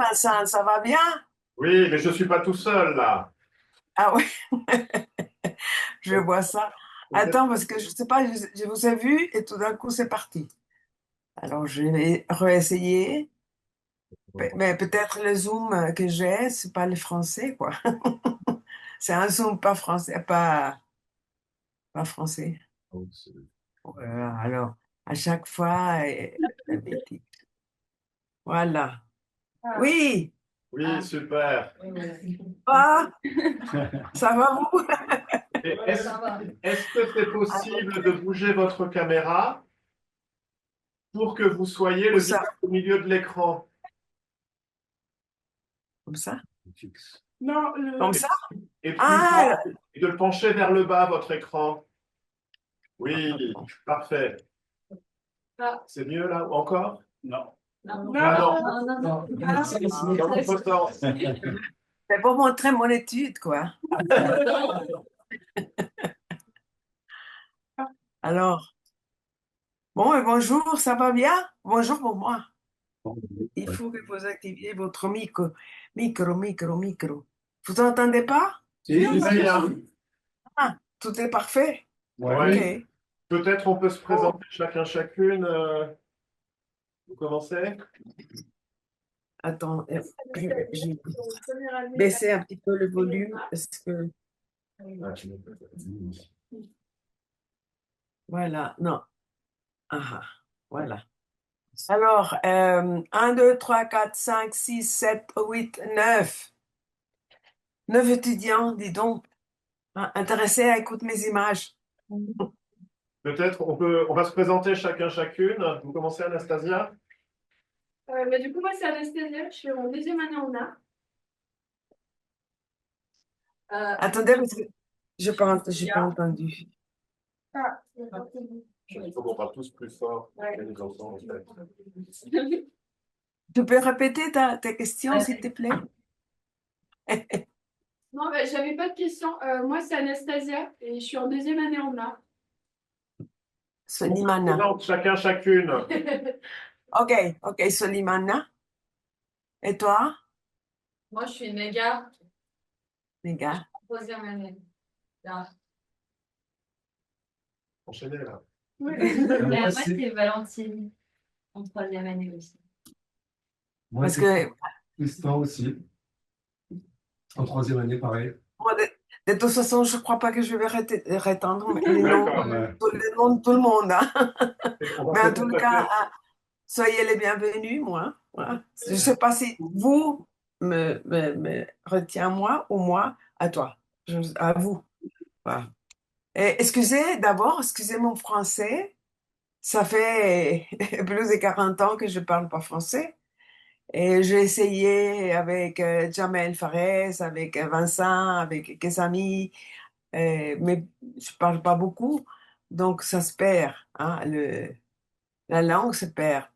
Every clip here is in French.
Vincent, ça va bien? Oui, mais je ne suis pas tout seul là. Ah oui, je vois ça. Attends, parce que je sais pas, je vous ai vu et tout d'un coup c'est parti. Alors je vais réessayer. Mais peut-être le Zoom que j'ai, c'est pas le français, quoi. C'est un Zoom pas français, pas français. Voilà, alors, à chaque fois, la bêtise. Voilà. Oui, Oui, super. ah, ça va vous? Et est-ce que c'est possible de bouger votre caméra pour que vous soyez Où le ça? visage au milieu de l'écran Comme ça? Non, Comme ça? et plus bas, Ah, et de le pencher vers le bas, votre écran. Oui, parfait. C'est mieux là ou encore? Non. Non, Ah non, non, non, non. dans l'autre sens. c'est pour montrer mon étude, quoi. Alors, bon, et bonjour, ça va bien? Bonjour pour moi. Il faut que vous activiez votre micro. Vous entendez pas? Si, très bien. Ah, tout est parfait. OK. Oui. Peut-être on peut se Bon, présenter chacun, chacune. Vous commencez? attends, je vais baisser un petit peu le volume parce que, voilà, non. Ah, ah, voilà. Alors, 1, 2, 3, 4, 5, 6, 7, 8, 9. 9 étudiants, dis donc, hein, intéressés à écouter mes images. Peut-être on va se présenter chacun, chacune. Vous commencez, Anastasia? Du coup, moi, c'est Anastasia, je suis en deuxième année en art. Euh, Attendez, parce que j'ai pas Sophia. entendu. Ah, Il faut qu'on parle tous plus fort. ouais. Les enfants, en fait. Tu peux répéter ta question, s'il te plaît? Non, bah, j'avais pas de questions. Moi, c'est Anastasia et je suis en deuxième année en art. On se Solimana. présente chacun, chacune. Ok, ok, Solimana. Et toi, Moi, je suis Néga, les gars? troisième année d'art. Enchaînez là. Moi, c'est Valentine, en troisième année aussi. Moi, Parce c'est que Tristan aussi, en troisième année, pareil. moi, de toute façon, je crois pas que je vais rétendre les noms, D'accord. Ouais. les noms de tout le monde, hein. On va Mais en peut-être tout cas, passer. soyez les bienvenus, moi. Voilà. Je ne sais pas si vous me retiens moi ou moi à toi. À vous. Voilà. Et excusez mon français. Ça fait plus de 40 ans que je parle pas français. Et j'ai essayé avec Jamel Fares, avec Vincent, avec quelques amis, mais je parle pas beaucoup. Donc ça se perd, hein, la langue se perd.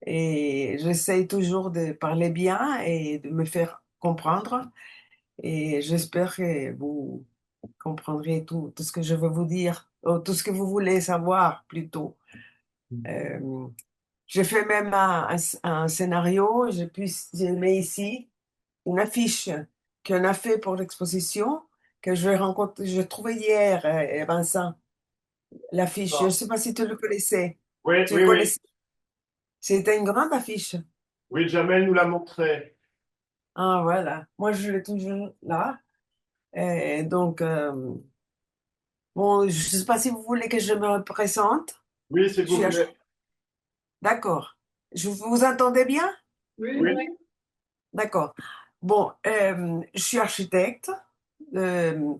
Et j'essaye toujours de parler bien et de me faire comprendre. Et j'espère que vous comprendrez tout ce que je veux vous dire, ou tout ce que vous voulez savoir plutôt. Euh, j'ai fait même un scénario, j'ai mis ici une affiche qu'on a fait pour l'exposition, que j'ai trouvé hier, Vincent, l'affiche. Je ne sais pas si tu le connaissais. Oui, Tu le oui, oui. connaissais? C'était une grande affiche. Oui, Jamel nous l'a montré. Ah, voilà. Moi, je l'ai toujours là. Et donc, bon, je ne sais pas si vous voulez que je me présente. Oui, s'il Je vous suis plaît. D'accord. Vous entendez bien? Oui, Oui. oui. D'accord. Bon, je suis architecte. Euh,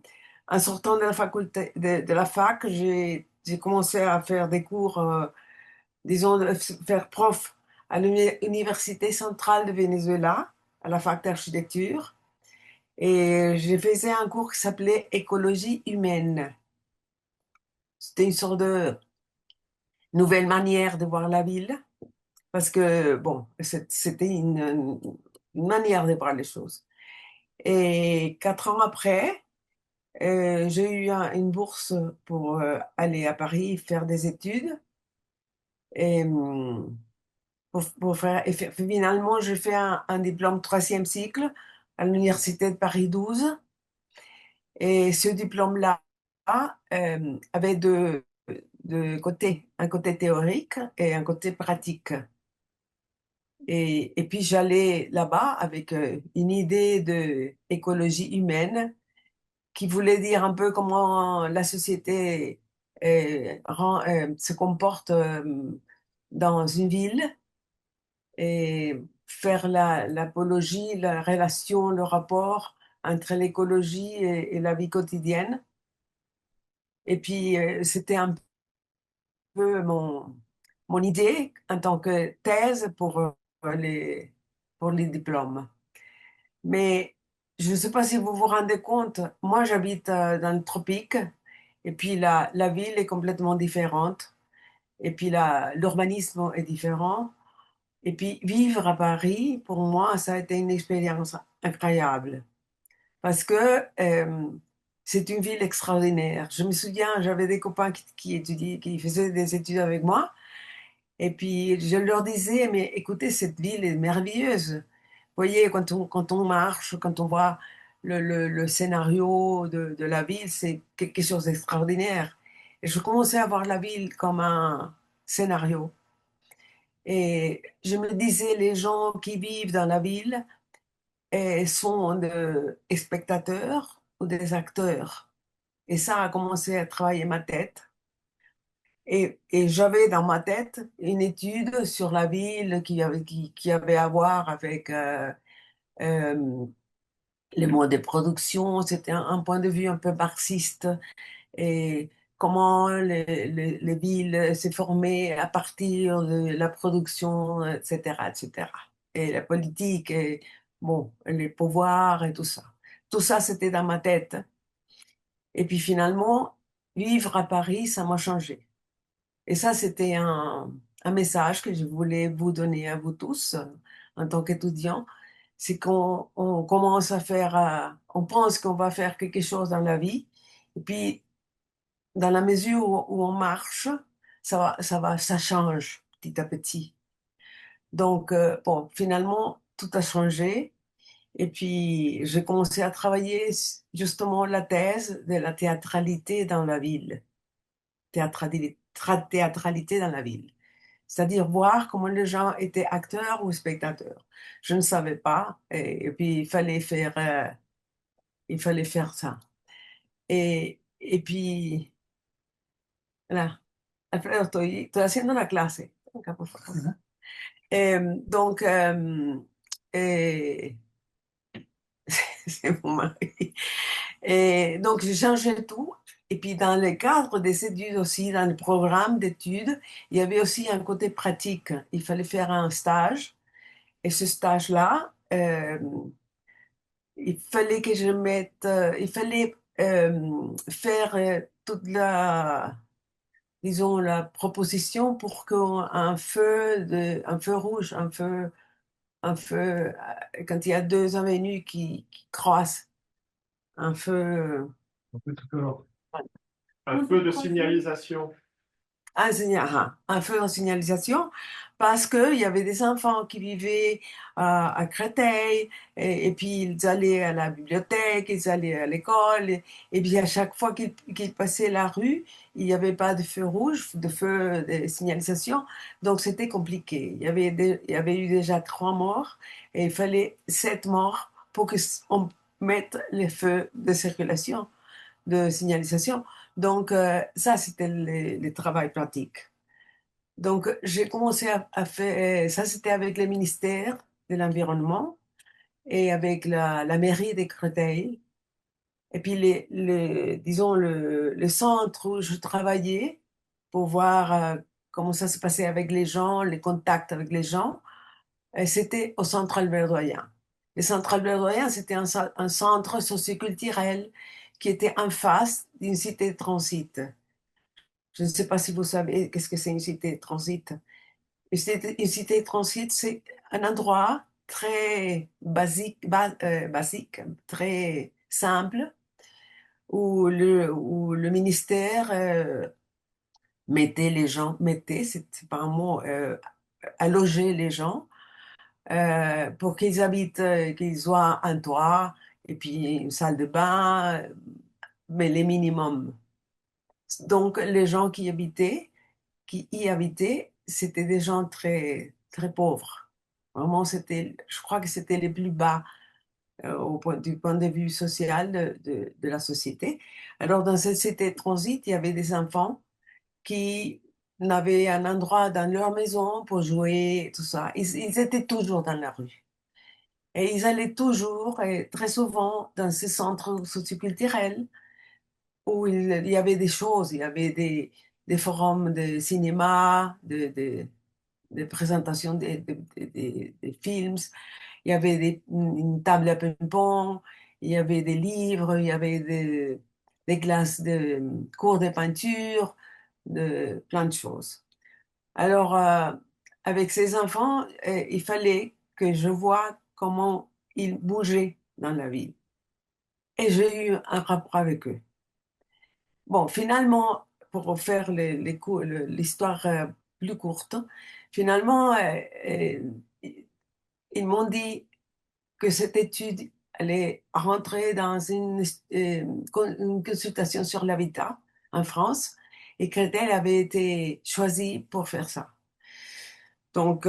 En sortant de la faculté, de la fac, j'ai commencé à faire des cours, disons, de faire prof à l'Université centrale de Venezuela, à la fac d'architecture. Et j'ai fait un cours qui s'appelait Écologie humaine. C'était une sorte de nouvelle manière de voir la ville, parce que, bon, c'était une manière de voir les choses. Et 4 ans après, j'ai eu une bourse pour aller à Paris faire des études. Et pour faire, finalement, j'ai fait un diplôme troisième cycle à l'Université de Paris 12. Et ce diplôme-là avait deux côtés, un côté théorique et un côté pratique. Et puis j'allais là-bas avec une idée de écologie humaine qui voulait dire un peu comment la société se comporte dans une ville et faire l'apologie, la relation, le rapport entre l'écologie et la vie quotidienne. Et puis c'était un peu mon idée en tant que thèse les, pour les diplômes. Mais je ne sais pas si vous vous rendez compte, moi j'habite dans le tropique et puis la ville est complètement différente et puis l'urbanisme est différent. Et puis vivre à Paris, pour moi, ça a été une expérience incroyable parce que c'est une ville extraordinaire. Je me souviens, j'avais des copains qui étudiaient, qui faisaient des études avec moi et puis je leur disais, mais écoutez, cette ville est merveilleuse. Vous voyez, quand on marche, quand on voit le scénario de la ville, c'est quelque chose d'extraordinaire. Et je commençais à voir la ville comme un scénario. Et je me disais, les gens qui vivent dans la ville sont des spectateurs ou des acteurs. Et ça a commencé à travailler ma tête. Et j'avais dans ma tête une étude sur la ville qui avait à voir avec euh, les modes de production. C'était un point de vue un peu marxiste et comment les villes s'est formées à partir de la production, etc., etc. Et la politique, et bon, les pouvoirs et tout ça. Tout ça, c'était dans ma tête. Et puis finalement, vivre à Paris, ça m'a changé. Et ça, c'était un message que je voulais vous donner à vous tous en tant qu'étudiants. C'est qu'on on commence à faire, on pense qu'on va faire quelque chose dans la vie. Et puis, dans la mesure où on marche, ça change petit à petit. Donc, bon, finalement, tout a changé. Et puis, j'ai commencé à travailler justement la thèse de la théâtralité dans la ville. Théâtralité dans la ville. C'est-à-dire voir comment les gens étaient acteurs ou spectateurs. Je ne savais pas. Et puis, il fallait faire ça. Et puis, là, Alfredo, estoy haciendo la clase. Acá, por favor. Donc, eh, c'est mon mari. Et donc, j'ai changé tout. Et puis, dans le cadre des études aussi, dans le programme d'études, il y avait aussi un côté pratique. Il fallait faire un stage. Et ce stage-là, il fallait que je mette, il fallait faire toute disons, la proposition pour un feu rouge, quand il y a deux avenues qui croisent, un feu, Un feu de signalisation. un feu en signalisation, parce qu'il y avait des enfants qui vivaient à Créteil, et puis ils allaient à la bibliothèque, ils allaient à l'école, et puis à chaque fois qu'ils passaient la rue, il n'y avait pas de feu rouge, de feu de signalisation, donc c'était compliqué. Il y avait eu déjà 3 morts, et il fallait 7 morts pour qu'on mette les feux de circulation, de signalisation. Donc, ça, c'était le travail pratique. Donc, j'ai commencé à faire, ça, c'était avec le ministère de l'Environnement et avec la mairie de Créteil. Et puis, disons, le centre où je travaillais pour voir comment ça se passait avec les gens, les contacts avec les gens, c'était au centre Albert Doyen. Le centre Albert Doyen, c'était un centre socioculturel qui était en face d'une cité de transit. Je ne sais pas si vous savez qu'est-ce que c'est une cité de transit. Une cité de transit, c'est un endroit très basique, très simple, où le ministère mettait les gens, mettait, c'est pas un mot, à loger les gens pour qu'ils habitent, qu'ils aient un toit et puis une salle de bain, mais les minimums. Donc, les gens qui y habitaient, c'était des gens très, très pauvres. Vraiment, je crois que c'était les plus bas du point de vue social de la société. Alors, dans cette cité transit, il y avait des enfants qui n'avaient un endroit dans leur maison pour jouer, tout ça. Ils étaient toujours dans la rue. Et ils allaient toujours, et très souvent, dans ces centres socioculturels où il y avait des choses, il y avait des forums de cinéma, de présentation des films, il y avait une table à ping-pong, il y avait des livres, il y avait des classes de cours de peinture, plein de choses. Alors, avec ces enfants, il fallait que je vois comment ils bougeaient dans la ville. Et j'ai eu un rapport avec eux. Bon, finalement, pour faire l'histoire plus courte, finalement, ils m'ont dit que cette étude allait rentrer dans une consultation sur l'habitat en France et qu'elle avait été choisie pour faire ça. Donc,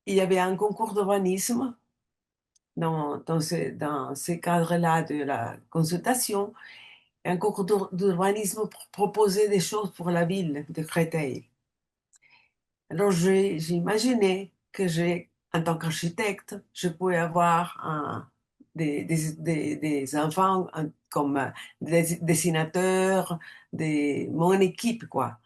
il y avait un concours d'urbanisme dans ces cadres-là de la consultation, un concours d'urbanisme pour proposer des choses pour la ville de Créteil. Alors, j'ai imaginé que en tant qu'architecte, je pouvais avoir des enfants comme des dessinateurs, mon équipe, quoi.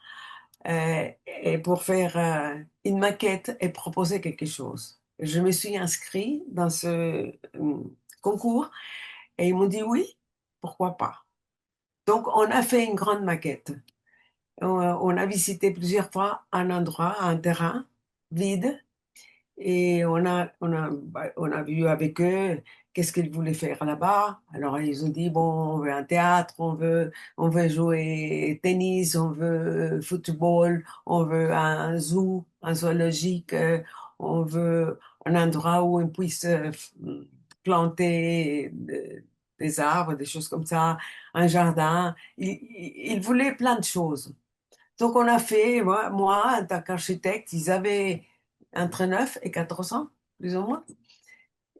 Et pour faire une maquette et proposer quelque chose. Je me suis inscrite dans ce concours et ils m'ont dit oui, pourquoi pas. Donc, on a fait une grande maquette. On a visité plusieurs fois un endroit, un terrain vide, et on a vu avec eux qu'est-ce qu'ils voulaient faire là-bas. Alors, ils ont dit, bon, on veut un théâtre, on veut jouer tennis, on veut football, on veut un zoo, un zoologique, on veut un endroit où on puisse planter des arbres, des choses comme ça, un jardin. Ils voulaient plein de choses. Donc, on a fait, moi, en tant qu'architecte, ils avaient entre 9 et 14 ans, plus ou moins.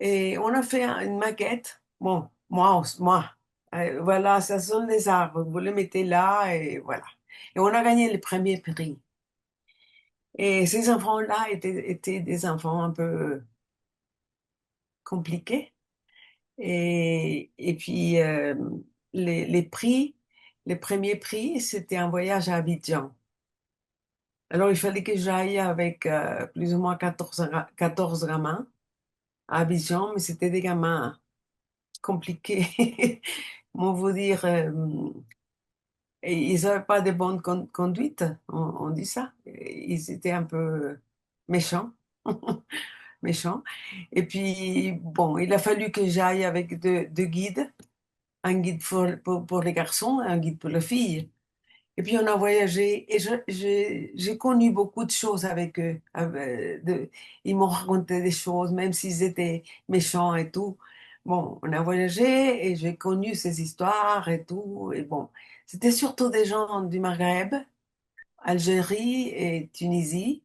Et on a fait une maquette. Bon, moi, voilà, ça sont les arbres. Vous les mettez là et voilà. Et on a gagné le premier prix. Et ces enfants-là étaient des enfants un peu compliqués. Et puis, les prix, les premiers prix, c'était un voyage à Abidjan. Alors, il fallait que j'aille avec plus ou moins 14 gamins à Abidjan, mais c'était des gamins compliqués. Comment vous dire, et ils n'avaient pas de bonne conduite, on dit ça. Ils étaient un peu méchants. Méchants. Et puis, bon, il a fallu que j'aille avec deux guides, un guide pour les garçons et un guide pour les filles. Et puis on a voyagé et j'ai connu beaucoup de choses avec eux. Ils m'ont raconté des choses, même s'ils étaient méchants et tout. Bon, on a voyagé et j'ai connu ces histoires et tout. Et bon, c'était surtout des gens du Maghreb, Algérie et Tunisie.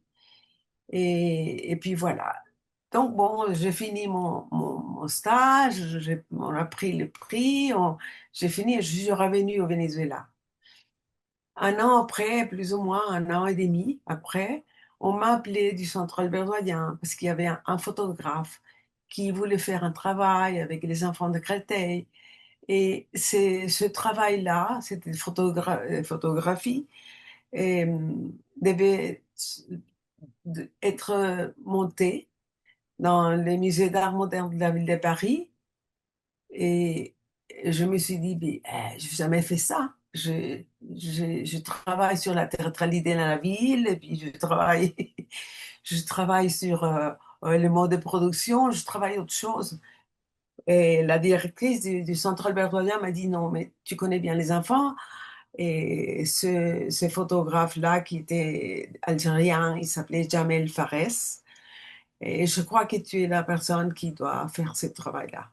Et puis voilà. Donc bon, j'ai fini mon stage, on a pris le prix, j'ai fini et je suis revenue au Venezuela. Un an après, plus ou moins un an et demi après, on m'a appelé du centre Albert Doyen parce qu'il y avait un photographe qui voulait faire un travail avec les enfants de Créteil. Et ce travail-là, c'était photographie, et, devait être monté dans les musées d'art moderne de la ville de Paris. Et je me suis dit, mais, je n'ai jamais fait ça. Je travaille sur la théâtralité dans la ville, et puis je travaille sur le mode de production, je travaille autre chose. Et la directrice du Centre Albert Doyen m'a dit, non, mais tu connais bien les enfants, Et ce photographe-là, qui était algérien, il s'appelait Jamel Fares. Et je crois que tu es la personne qui doit faire ce travail-là.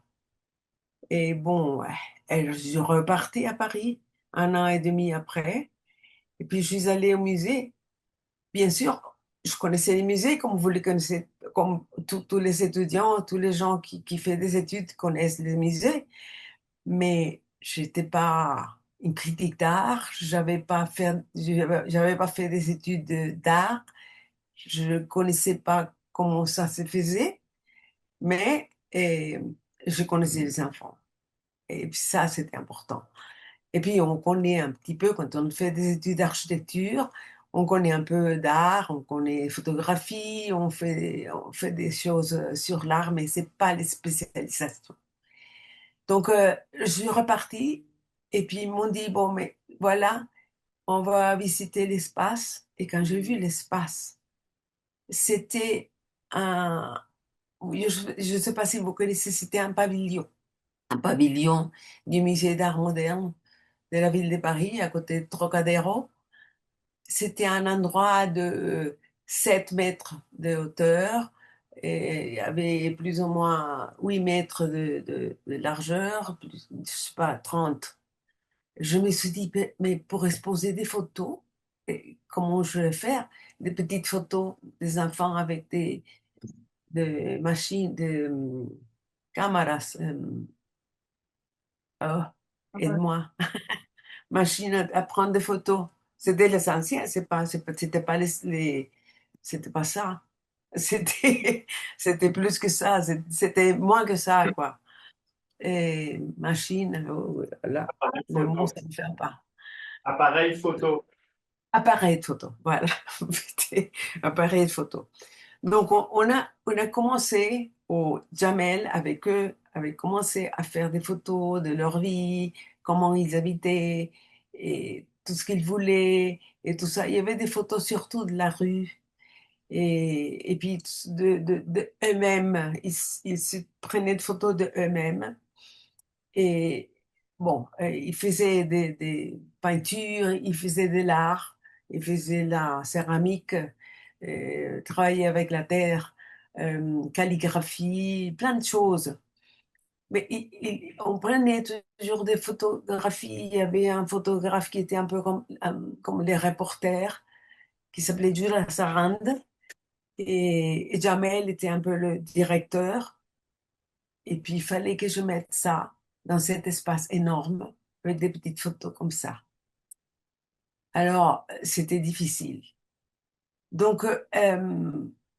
Et bon, ouais, je suis repartie à Paris 1 an et demi après. Et puis, je suis allée au musée. Bien sûr, je connaissais les musées comme vous les connaissez, comme tous les étudiants, tous les gens qui font des études connaissent les musées. Mais j'étais pas une critique d'art. J'avais pas fait des études d'art. Je connaissais pas comment ça se faisait. Mais je connaissais les enfants. Et puis ça, c'était important. Et puis, on connaît un petit peu, quand on fait des études d'architecture, on connaît un peu d'art, on connaît photographie, on fait des choses sur l'art, mais c'est pas les spécialisations. Donc, je suis repartie et puis ils m'ont dit, bon, mais voilà, on va visiter l'espace. Et quand j'ai vu l'espace, c'était un, oui, je ne sais pas si vous connaissez, c'était un pavillon du musée d'art moderne de la ville de Paris, à côté de Trocadéro. C'était un endroit de 7 mètres de hauteur et il y avait plus ou moins 8 mètres de largeur, je sais pas, 30. Je me suis dit, mais pour exposer des photos, comment je vais faire? Des petites photos des enfants avec des machines, des caméras. Oh, aide-moi. Machine à prendre des photos. C'était les anciens, c'était pas c'était pas ça. C'était, c'était plus que ça, c'était moins que ça, quoi. Et machine, oh, là, Appareil le mot, photo. ça ne fait pas. Appareil photo. Appareil de photo, voilà. C'était appareil de photo. Donc, on a commencé au Jamel avec eux, avait commencé à faire des photos de leur vie, comment ils habitaient et tout ce qu'ils voulaient et tout ça. Il y avait des photos surtout de la rue et puis de eux-mêmes. Ils se prenaient des photos de eux-mêmes et bon, ils faisaient des peintures, ils faisaient de l'art, ils faisaient la céramique, travaillaient avec la terre, calligraphie, plein de choses. Mais on prenait toujours des photographies. Il y avait un photographe qui était un peu comme les reporters, qui s'appelait Jules Sarand, et Jamel était un peu le directeur. Et puis, il fallait que je mette ça dans cet espace énorme, avec des petites photos comme ça. Alors, c'était difficile. Donc,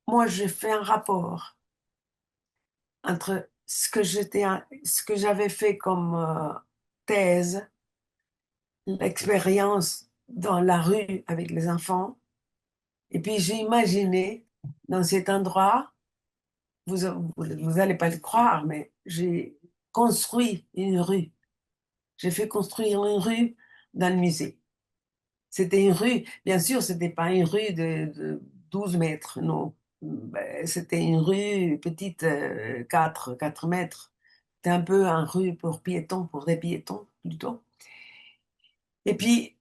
moi, j'ai fait un rapport entre ce que j'avais fait comme thèse, l'expérience dans la rue avec les enfants, et puis j'ai imaginé dans cet endroit, vous allez pas le croire, mais j'ai construit une rue. J'ai fait construire une rue dans le musée. C'était une rue, bien sûr, c'était pas une rue de 12 mètres, non. C'était une rue petite, 4 mètres. C'était un peu une rue pour piétons, pour des piétons plutôt. Et puis,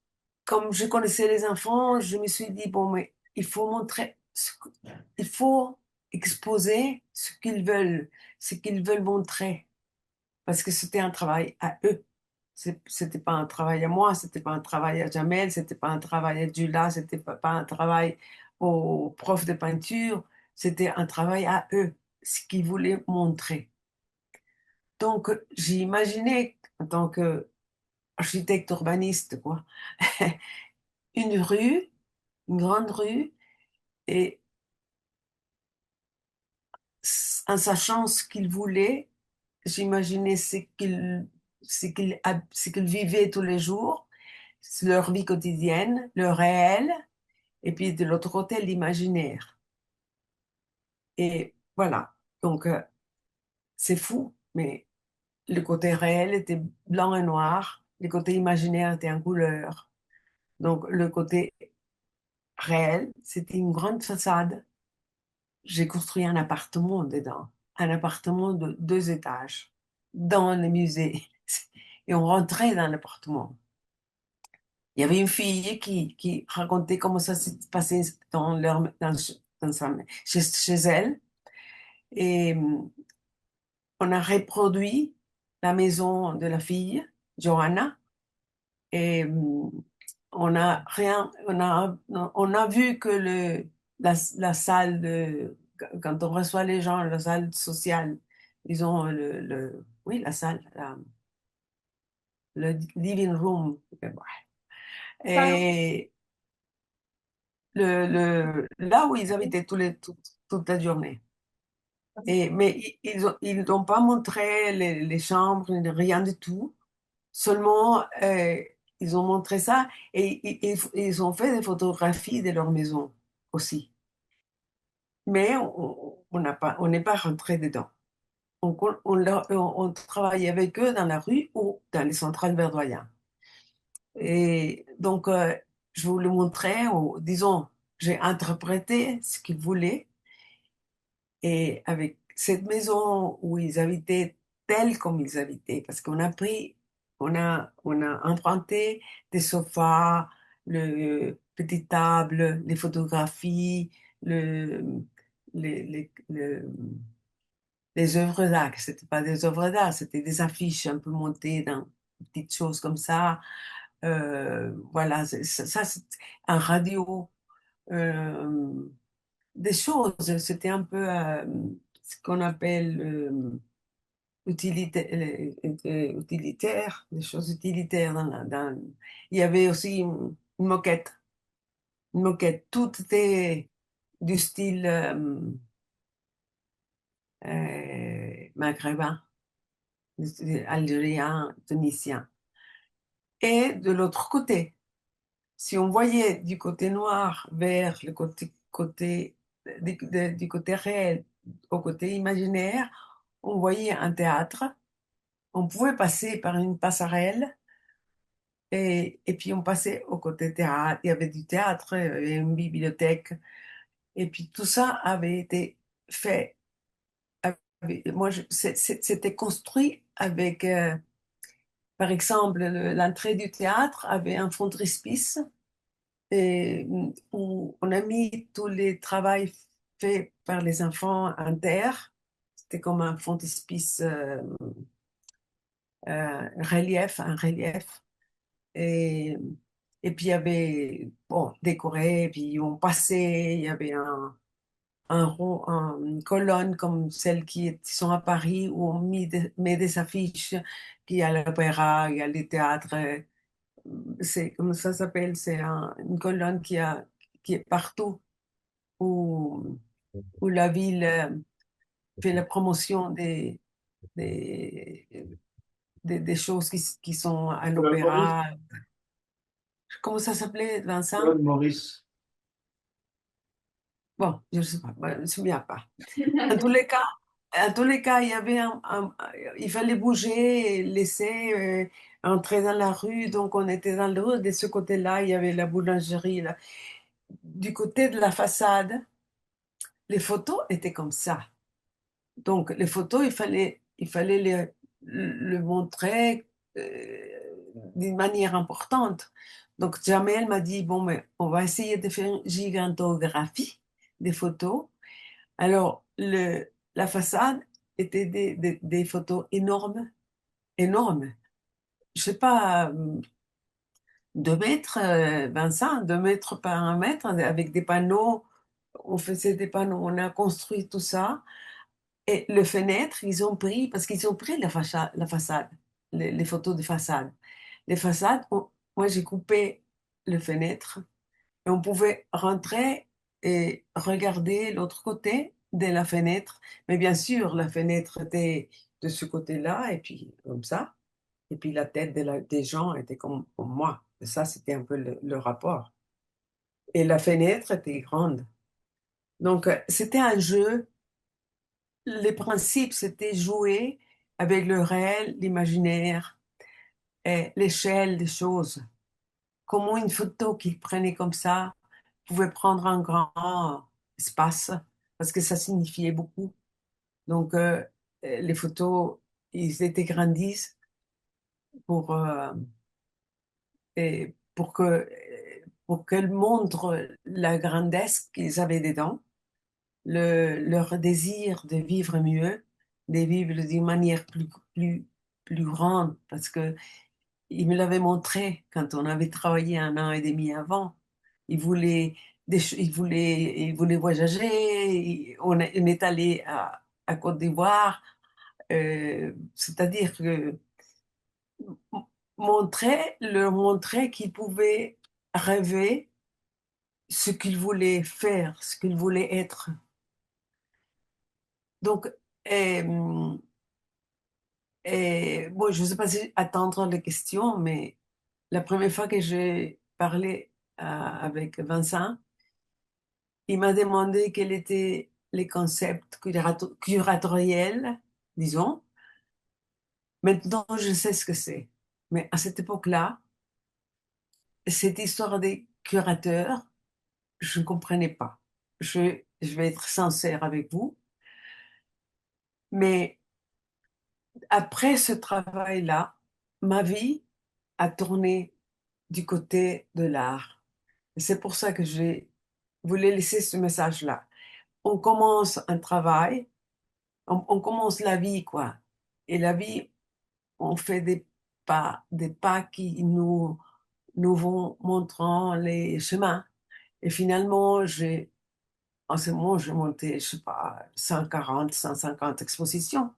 comme je connaissais les enfants, je me suis dit, bon, mais il faut montrer, il faut exposer ce qu'ils veulent montrer, parce que c'était un travail à eux. C'était pas un travail à moi, c'était pas un travail à Jamel, c'était pas un travail à Julia, c'était pas un travail au prof de peinture, c'était un travail à eux, ce qu'ils voulaient montrer. Donc, j'ai imaginé, en tant qu'architecte urbaniste, quoi, une rue, une grande rue, et en sachant ce qu'ils voulaient, j'imaginais ce qu'ils vivaient tous les jours, leur vie quotidienne, le réel, et puis de l'autre côté, l'imaginaire. Et voilà. Donc, c'est fou, mais le côté réel était blanc et noir, le côté imaginaire était en couleur. Donc, le côté réel, c'était une grande façade. J'ai construit un appartement dedans, un appartement de 2 étages dans le musée. Et on rentrait dans l'appartement. Il y avait une fille qui racontait comment ça s'est passé dans chez elle. Et on a reproduit la maison de la fille, Johanna. Et on a vu que la salle quand on reçoit les gens, la salle sociale, ils ont oui, la salle, le living room. Salon. Et là où ils habitaient toute la journée. Mais ils n'ont pas montré les chambres, rien du tout. Seulement, ils ont montré ça et ils ont fait des photographies de leur maison aussi. Mais on n'est pas rentré dedans. On travaillait avec eux dans la rue ou dans les centrales verdoyens. Et donc, je vous le montrais, disons, j'ai interprété ce qu'ils voulaient. Et avec cette maison où ils habitaient telle comme ils habitaient, parce qu'on a pris, on a emprunté des sofas, le petite table, les photographies, le, les œuvres d'art. C'était pas des œuvres d'art, c'était des affiches un peu montées dans des petites choses comme ça. Voilà, c'est un radio. euh, des choses. C'était un peu ce qu'on appelle utilitaire, des choses utilitaires. Il y avait aussi une moquette. Une moquette. Tout était du style maghrébin, du style algérien, tunisien. Et de l'autre côté, si on voyait du côté noir vers le côté du côté réel au côté imaginaire, on voyait un théâtre. On pouvait passer par une passerelle et puis on passait au côté théâtre. Il y avait du théâtre, il y avait une bibliothèque. Et puis tout ça avait été fait. C'était construit avec, par exemple, l'entrée du théâtre avait un frontispice et où on a mis tous les travaux faits par les enfants en terre. C'était comme un frontispice un relief. Et, et puis il y avait, bon, décoré, puis on passait, il y avait une colonne comme celles qui sont à Paris où on met des affiches, puis il y a l'opéra, il y a les théâtres. C'est, comment ça s'appelle? C'est une colonne qui est partout où la ville fait la promotion des, des choses qui sont à Claude Maurice. l'opéra. Comment ça s'appelait, Vincent? Claude Maurice. Bon, je ne sais pas, je ne me souviens pas. En tous les cas, en tous les cas, il y avait il fallait bouger et laisser entrer dans la rue. Donc, on était dans le rue. De ce côté-là, il y avait la boulangerie. Là. Du côté de la façade, les photos étaient comme ça. Donc, les photos, il fallait le montrer d'une manière importante. Donc, Jamel m'a dit, bon, mais on va essayer de faire une gigantographie des photos. Alors, la façade était des photos énormes, énormes. Je sais pas, 2 mètres, Vincent, 2 mètres par 1 mètre, avec des panneaux. On faisait des panneaux, on a construit tout ça. Et les fenêtres, ils ont pris, parce qu'ils ont pris la façade, les photos de façade. Les façades, moi j'ai coupé les fenêtres et on pouvait rentrer et regarder l'autre côté de la fenêtre. Mais bien sûr, la fenêtre était de ce côté-là et puis comme ça. Et puis la tête des gens était comme moi. Et ça, c'était un peu le rapport. Et la fenêtre était grande. Donc, c'était un jeu. Les principes, c'était jouer avec le réel, l'imaginaire et l'échelle des choses. Comment une photo qu'il prenait comme ça pouvait prendre un grand espace, parce que ça signifiait beaucoup. Donc, les photos, ils étaient grandisses pour, et pour qu'elle montre la grandesse qu'ils avaient dedans, leur désir de vivre mieux, de vivre d'une manière plus grande, parce que il me l'avait montré quand on avait travaillé 1 an et demi avant. Il voulait, il voulait voyager. On est allé à Côte d'Ivoire. C'est-à-dire que leur montrer qu'ils pouvaient rêver ce qu'ils voulaient faire, ce qu'ils voulaient être. Donc, euh, bon, je ne sais pas si attendre les questions, mais la première fois que j'ai parlé avec Vincent, il m'a demandé quels étaient les concepts curatoriels, disons. Maintenant, je sais ce que c'est. Mais à cette époque-là, cette histoire des curateurs, je ne comprenais pas. Je vais être sincère avec vous. Mais après ce travail-là, ma vie a tourné du côté de l'art. Et c'est pour ça que je voulais laisser ce message-là. On commence un travail, on commence la vie, quoi. Et la vie, on fait des pas qui nous vont montrant les chemins. Et finalement, en ce moment, j'ai monté, je sais pas, 140, 150 expositions.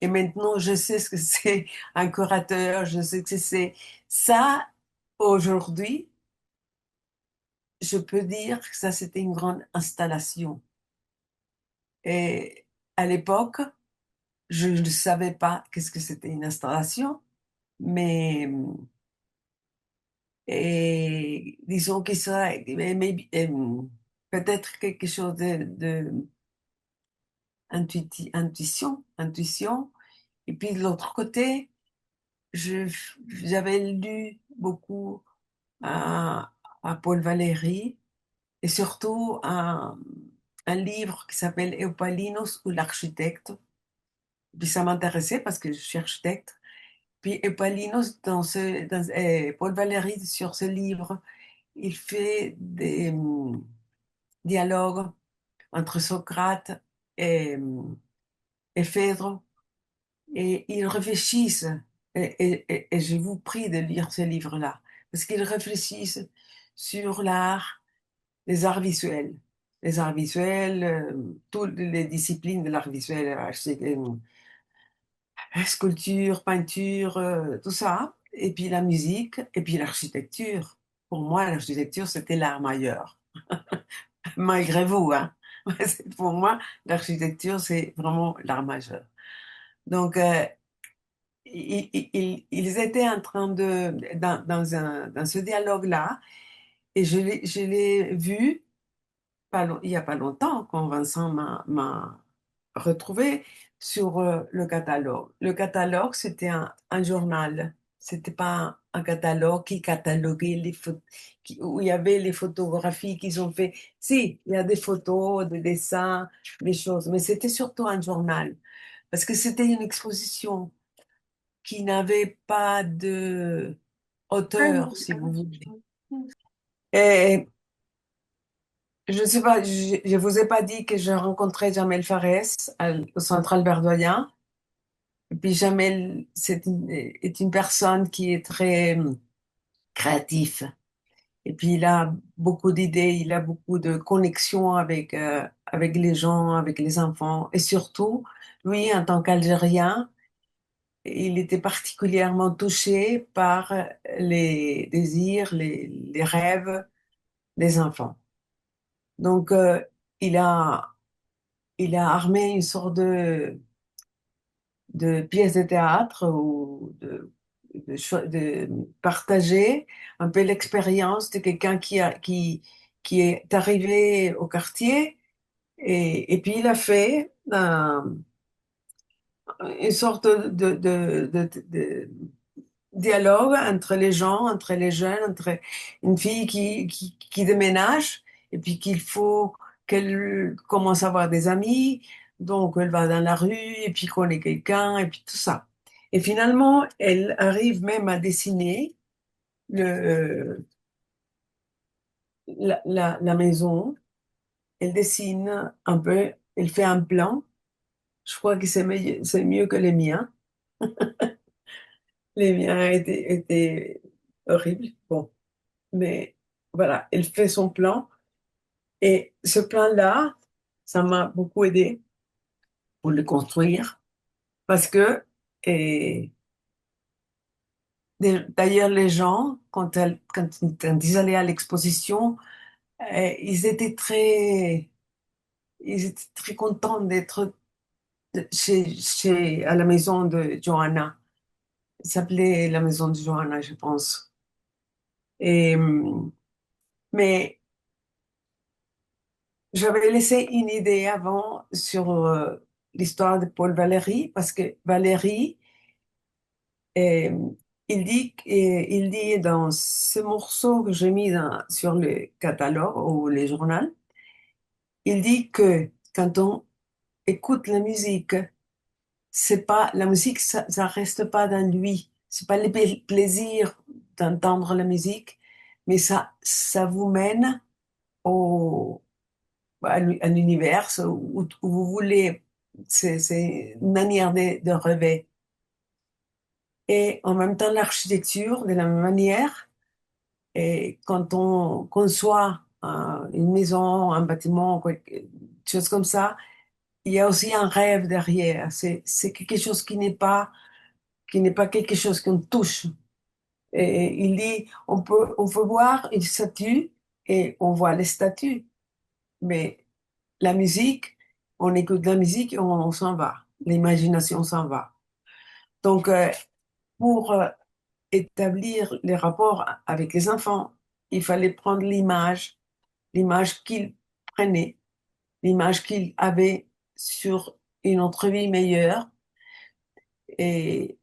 Et maintenant, je sais ce que c'est un curateur, je sais que c'est ça. Aujourd'hui, je peux dire que ça, c'était une grande installation. Et à l'époque, je ne savais pas qu'est-ce que c'était une installation, mais disons que ça, peut-être quelque chose de intuition. Et puis de l'autre côté, j'avais lu beaucoup à, à Paul Valéry et surtout un livre qui s'appelle Eupalinos ou l'architecte. Puis ça m'intéressait parce que je suis architecte. Puis Eupalinos, Paul Valéry, sur ce livre, il fait des dialogues entre Socrate et, et Phèdre, et ils réfléchissent, et je vous prie de lire ce livre-là, parce qu'ils réfléchissent sur l'art, les arts visuels. Les arts visuels, toutes les disciplines de l'art visuel, sculpture, peinture, tout ça, et puis la musique, et puis l'architecture. Pour moi, l'architecture, c'était l'art majeur, malgré vous, hein. Pour moi, l'architecture, c'est vraiment l'art majeur. Donc, ils étaient en train dans ce dialogue-là, et je l'ai vu il n'y a pas longtemps, quand Vincent m'a retrouvé sur le catalogue. Le catalogue, c'était un journal. C'était pas un catalogue qui cataloguait où il y avait les photographies qu'ils ont fait. Si, il y a des photos, des dessins, des choses, mais c'était surtout un journal. Parce que c'était une exposition qui n'avait pas de hauteur, si vous voulez. Et je ne sais pas, je ne vous ai pas dit que j'ai rencontré Jamel Fares au Centre Albert Doyen. Et puis Jamel est une personne qui est très créative. Et puis il a beaucoup d'idées, il a beaucoup de connexions avec les gens, avec les enfants. Et surtout, lui, en tant qu'Algérien, il était particulièrement touché par les désirs, les rêves des enfants. Donc, il a, il a armé une sorte de pièce de théâtre ou de partager un peu l'expérience de quelqu'un qui est arrivé au quartier et puis il a fait une sorte de dialogue entre les gens, entre les jeunes, entre une fille qui déménage et puis qu'il faut qu'elle commence à avoir des amis, donc elle va dans la rue et puis connaît quelqu'un et puis tout ça. Et finalement, elle arrive même à dessiner le, la maison, elle dessine un peu, elle fait un plan. Je crois que c'est mieux que les miens. Les miens étaient horribles. Bon, mais voilà, elle fait son plan. Et ce plan-là, ça m'a beaucoup aidé pour le construire. Parce que, et d'ailleurs, les gens, quand ils allaient à l'exposition, ils étaient très contents d'être à la maison de Johanna. Ça s'appelait la maison de Johanna, je pense. Et, mais j'avais laissé une idée avant sur l'histoire de Paul Valéry, parce que Valéry, euh, il dit dans ce morceau que j'ai mis sur le catalogue ou le journal, il dit que quand on écoute la musique, c'est pas la musique, ça reste pas dans lui. C'est pas le plaisir d'entendre la musique, mais ça vous mène au à l'univers où vous voulez. C'est une manière de rêver. Et en même temps, l'architecture, de la même manière, et quand on conçoit une maison, un bâtiment, quelque chose comme ça, il y a aussi un rêve derrière. C'est quelque chose qui n'est pas quelque chose qu'on touche. Et il dit, on peut voir une statue et on voit les statues, mais la musique, on écoute la musique et on s'en va. L'imagination s'en va. Donc, pour établir les rapports avec les enfants, il fallait prendre l'image qu'ils prenaient, l'image qu'ils avaient sur une autre vie meilleure. Et,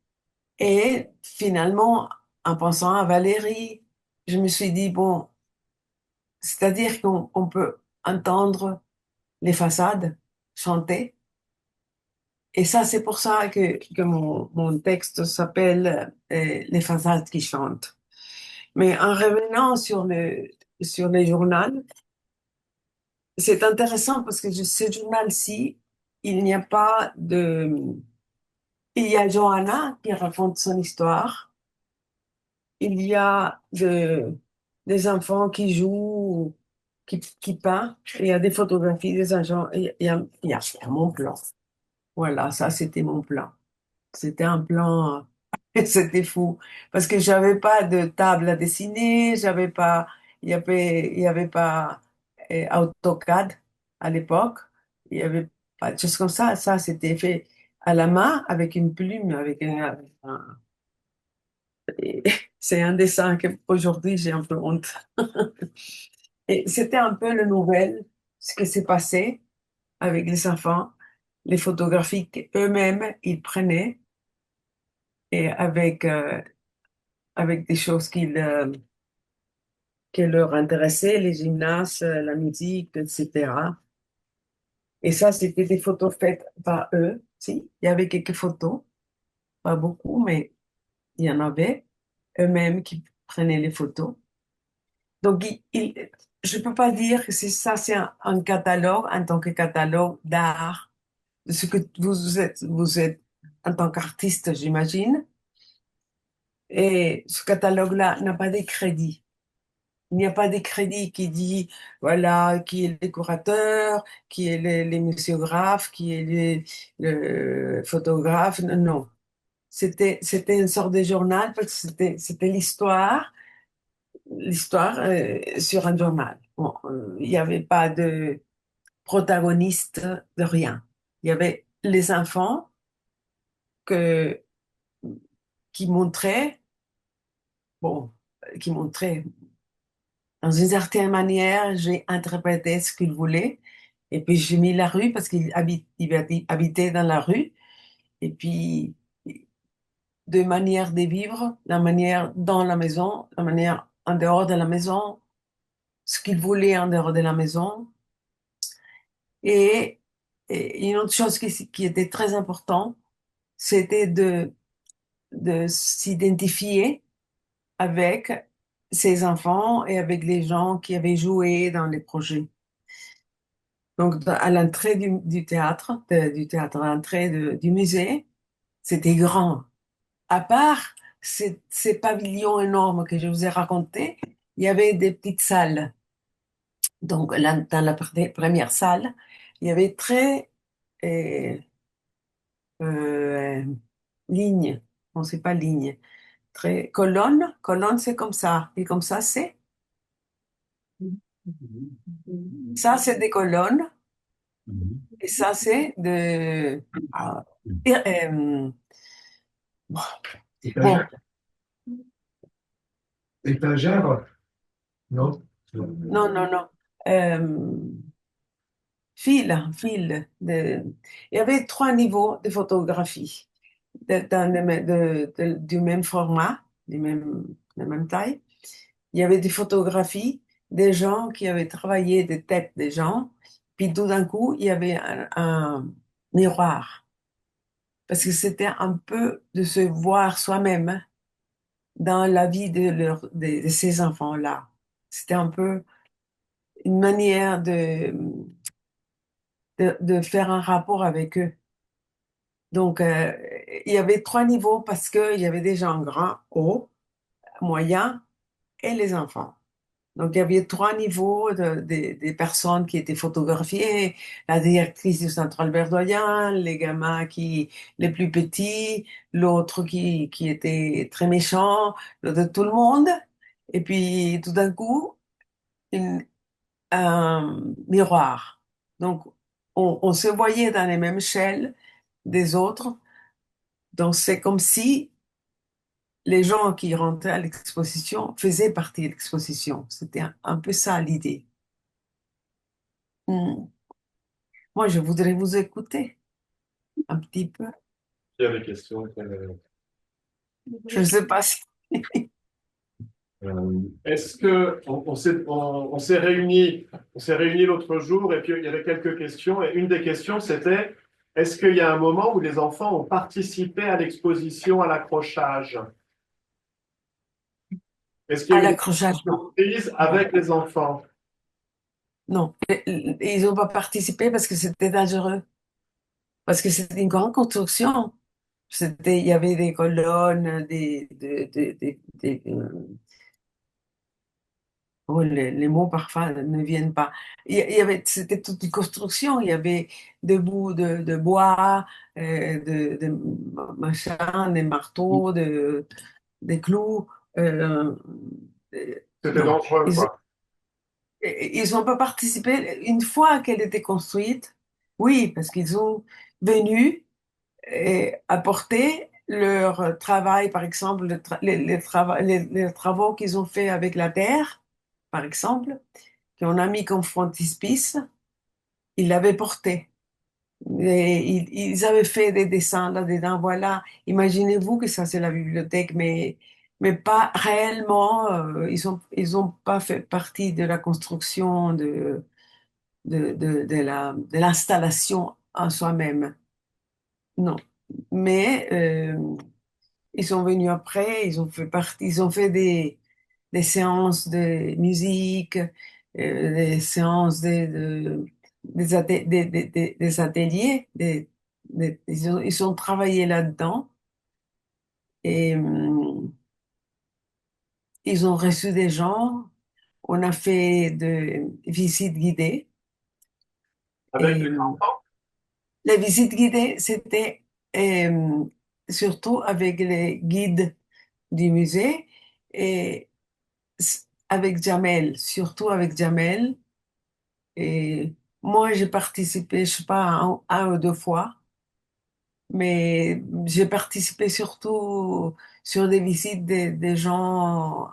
et finalement, en pensant à Valérie, je me suis dit, bon, c'est-à-dire qu'on peut entendre les façades chanter. Et ça, c'est pour ça que mon texte s'appelle Les façades qui chantent. Mais en revenant sur les journaux, c'est intéressant parce que ce journal-ci, il n'y a pas de... Il y a Johanna qui raconte son histoire. Il y a des enfants qui jouent, qui peignent. Il y a des photographies des enfants. Il y a mon plan. Voilà, ça, c'était mon plan. C'était un plan, c'était fou. Parce que j'avais pas de table à dessiner, j'avais pas, il y avait pas AutoCAD à l'époque. Il y avait pas de choses comme ça. Ça, c'était fait à la main avec une plume, et c'est un dessin que aujourd'hui j'ai un peu honte. Et c'était un peu le nouvelle, ce qui s'est passé avec les enfants, les photographies qu'eux-mêmes ils prenaient et avec des choses qui leur intéressaient, les gymnases, la musique, etc. Et ça, c'était des photos faites par eux. Si, il y avait quelques photos, pas beaucoup, mais il y en avait eux-mêmes qui prenaient les photos. Donc, je peux pas dire que c'est ça, c'est un catalogue en tant que catalogue d'art, de ce que vous êtes en tant qu'artiste, j'imagine. Et ce catalogue-là n'a pas de crédit. Il n'y a pas de crédit qui dit, voilà, qui est le décorateur, qui est le muséographe, qui est le photographe. Non, non. C'était une sorte de journal parce que c'était l'histoire sur un journal. Bon, il n'y avait pas de protagoniste de rien. Il y avait les enfants que, qui montraient, bon, qui montraient dans une certaine manière, j'ai interprété ce qu'il voulait. Et puis, j'ai mis la rue parce il habitait dans la rue. Et puis, de manière de vivre, la manière dans la maison, la manière en dehors de la maison, ce qu'il voulait en dehors de la maison. Et, et une autre chose qui était très importante, c'était de s'identifier avec ses enfants et avec les gens qui avaient joué dans les projets. Donc, à l'entrée du théâtre, à l'entrée du musée, c'était grand. À part ces pavillons énormes que je vous ai racontés, il y avait des petites salles. Donc, là, dans la première salle, il y avait très euh, euh, ligne, on ne sait pas ligne, très colonne. Colonne, c'est comme ça. Et comme ça, c'est des colonnes. Et ça, c'est de. ah, et, bon, Étagère? Étagère? Non? non, non, non. Euh, fil. Il y avait trois niveaux de photographie du même format, de la même taille. Il y avait des photographies des gens qui avaient travaillé des têtes des gens. Puis tout d'un coup, il y avait un miroir. Parce que c'était un peu de se voir soi-même dans la vie de ces enfants-là. C'était un peu une manière de faire un rapport avec eux. Donc, il y avait trois niveaux parce qu'il y avait des gens grands, hauts, moyens et les enfants. Donc, il y avait trois niveaux des personnes qui étaient photographiées, la directrice du Centre Albert Doyen, les gamins les plus petits, l'autre qui était très méchant, de tout le monde. Et puis, tout d'un coup, un miroir. Donc, on se voyait dans les mêmes échelles des autres. Donc, c'est comme si les gens qui rentraient à l'exposition faisaient partie de l'exposition. C'était un peu ça l'idée. Hmm. Moi, je voudrais vous écouter un petit peu. Il y a des questions. Je ne sais pas si... Est-ce que on s'est réunis l'autre jour et puis il y avait quelques questions et une des questions c'était est-ce qu'il y a un moment où les enfants ont participé à l'exposition à l'accrochage? Est-ce qu'il y À a eu des l'accrochage, non. prises Non. avec les enfants? Non. Ils n'ont pas participé parce que c'était dangereux. Parce que c'était une grande construction. Il y avait des colonnes, oh, les mots parfois ne viennent pas. C'était toute une construction. Il y avait des bouts de bois, machin, des marteaux, des clous. euh, C'était non, dangereux, quoi. ils n'ont pas participé. Une fois qu'elle était construite, oui, parce qu'ils sont venus et apporter leur travail, par exemple, les travaux qu'ils ont fait avec la terre, par exemple, qu'on a mis comme frontispice, ils l'avaient porté. Et ils avaient fait des dessins là-dedans. Voilà, imaginez-vous que ça, c'est la bibliothèque, mais pas réellement. Ils ont pas fait partie de la construction de l'installation en soi-même. Non. Mais ils sont venus après, ils ont fait partie, ils ont fait des séances de musique, des séances des ateliers, ils ont travaillé là-dedans et ils ont reçu des gens. On a fait de visites guidées Avec et les enfants? la visite guidée, c'était euh, surtout avec les guides du musée et avec Jamel, surtout avec Jamel. Et moi, j'ai participé, je sais pas, un ou deux fois, mais j'ai participé surtout sur des visites des gens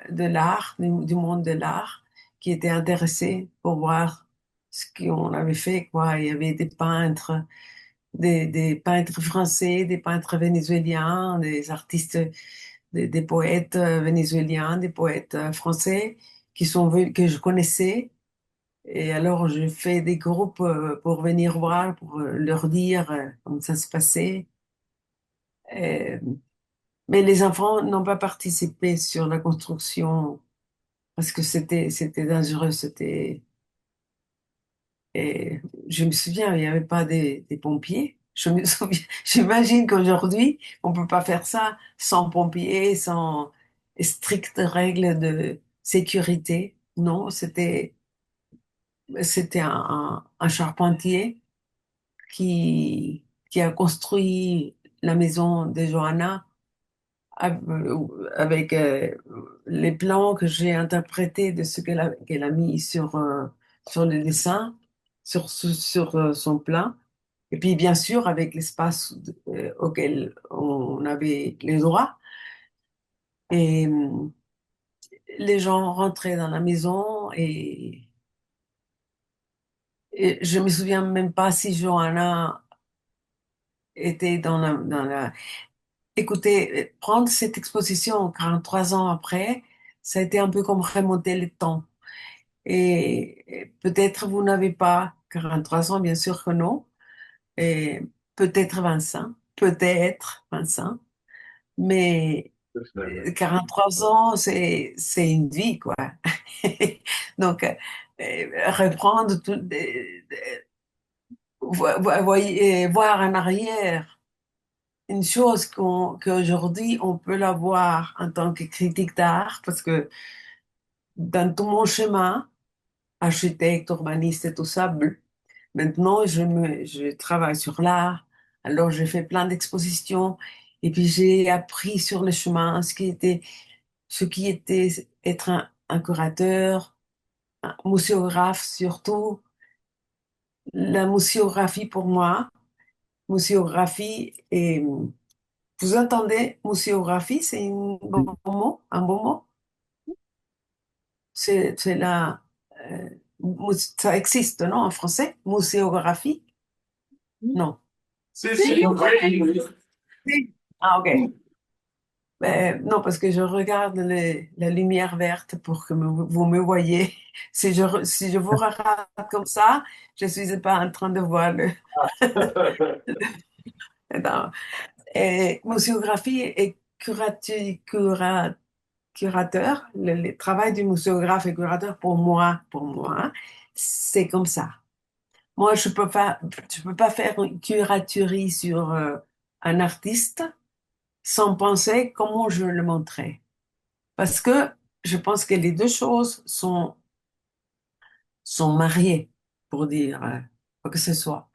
de l'art, du monde de l'art, qui étaient intéressés pour voir ce qu'on avait fait, quoi. Il y avait des peintres français, des peintres vénézuéliens, des artistes, des poètes vénézuéliens, des poètes français qui sont venus, que je connaissais. Et alors, je fais des groupes pour venir voir, pour leur dire comment ça se passait. Et Mais les enfants n'ont pas participé sur la construction parce que c'était dangereux, c'était et je me souviens, il n'y avait pas des pompiers. Je me souviens, j'imagine qu'aujourd'hui, on peut pas faire ça sans pompiers, sans strictes règles de sécurité. Non, c'était un charpentier qui a construit la maison de Johanna avec les plans que j'ai interprétés de ce qu'elle a mis sur le dessin, sur son plan. Et puis, bien sûr, avec l'espace auquel on avait les droits. Et les gens rentraient dans la maison et je me souviens même pas si Johanna était dans la. Écoutez, prendre cette exposition 43 ans après, ça a été un peu comme remonter le temps. Et peut-être vous n'avez pas 43 ans, bien sûr que non. Et peut-être 25, peut-être 25. Mais 43 ans, c'est une vie, quoi. Donc, reprendre tout, voir en arrière une chose qu'aujourd'hui on peut la voir en tant que critique d'art, parce que dans tout mon chemin, architecte, urbaniste et tout ça, maintenant je travaille sur l'art, alors j'ai fait plein d'expositions et puis j'ai appris sur le chemin ce qui était être un curateur, un muséographe surtout. La muséographie pour moi, muséographie et vous entendez muséographie, c'est un bon mot. C'est la, ça existe, non, en français? Muséographie? Non. Si, oui. Oui. Ah, ok. Non, parce que je regarde la lumière verte pour que vous me voyez. Si je vous regarde comme ça, je suis pas en train de voir le. Non. Et muséographie et curateur, le travail du muséographe et curateur pour moi, c'est comme ça. Moi, je peux pas faire une curaturie sur un artiste sans penser comment je le montrais. Parce que je pense que les deux choses sont mariées, pour dire quoi que ce soit.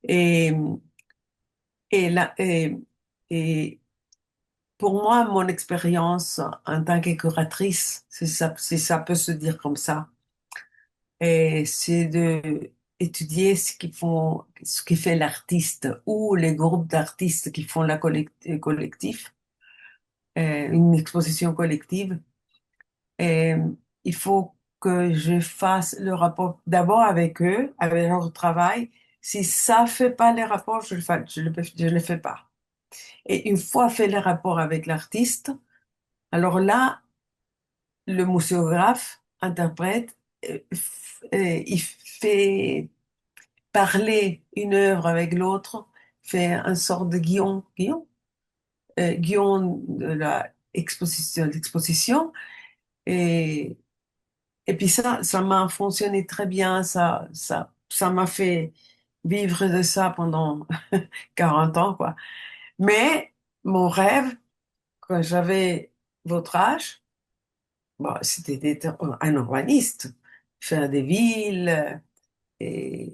Et, et pour moi, mon expérience en tant que curatrice, si ça peut se dire comme ça, et c'est de étudier ce qui fait l'artiste ou les groupes d'artistes qui font collectif, une exposition collective. Et il faut que je fasse le rapport d'abord avec eux, avec leur travail. Si ça fait pas les rapports, je le fais pas. Et une fois fait le rapport avec l'artiste, alors là, le muséographe interprète, il fait parler une œuvre avec l'autre, fait un sort de guion de l'exposition. Et puis ça m'a fonctionné très bien, ça m'a fait vivre de ça pendant 40 ans, quoi. Mais mon rêve, quand j'avais votre âge, bon, c'était d'être un urbaniste, faire des villes et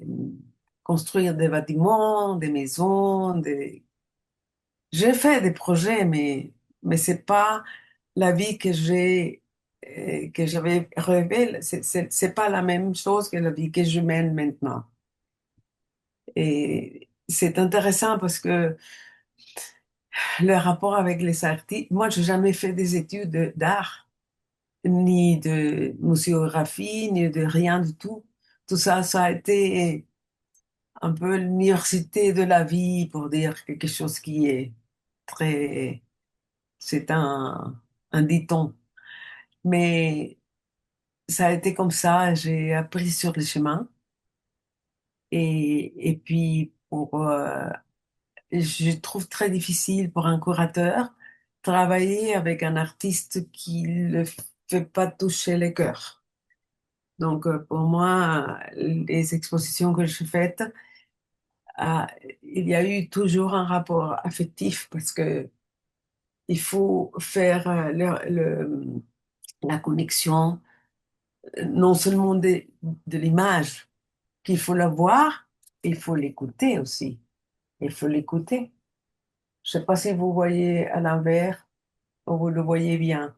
construire des bâtiments, des maisons. J'ai fait des projets, mais c'est pas la vie que j'avais rêvé. C'est pas la même chose que la vie que je mène maintenant. Et c'est intéressant parce que le rapport avec les artistes, moi, j'ai jamais fait des études d'art, ni de muséographie, ni de rien du tout. Tout ça, ça a été un peu l'université de la vie, pour dire quelque chose qui est très, c'est un dicton. Mais ça a été comme ça, j'ai appris sur le chemin. Et puis, je trouve très difficile pour un curateur travailler avec un artiste qui ne fait pas toucher les cœurs. Donc, pour moi, les expositions que j'ai faites, euh, il y a eu toujours un rapport affectif parce que il faut faire la connexion, non seulement de l'image, qu'il faut la voir, il faut l'écouter aussi. Il faut l'écouter. Je ne sais pas si vous voyez à l'envers ou vous le voyez bien.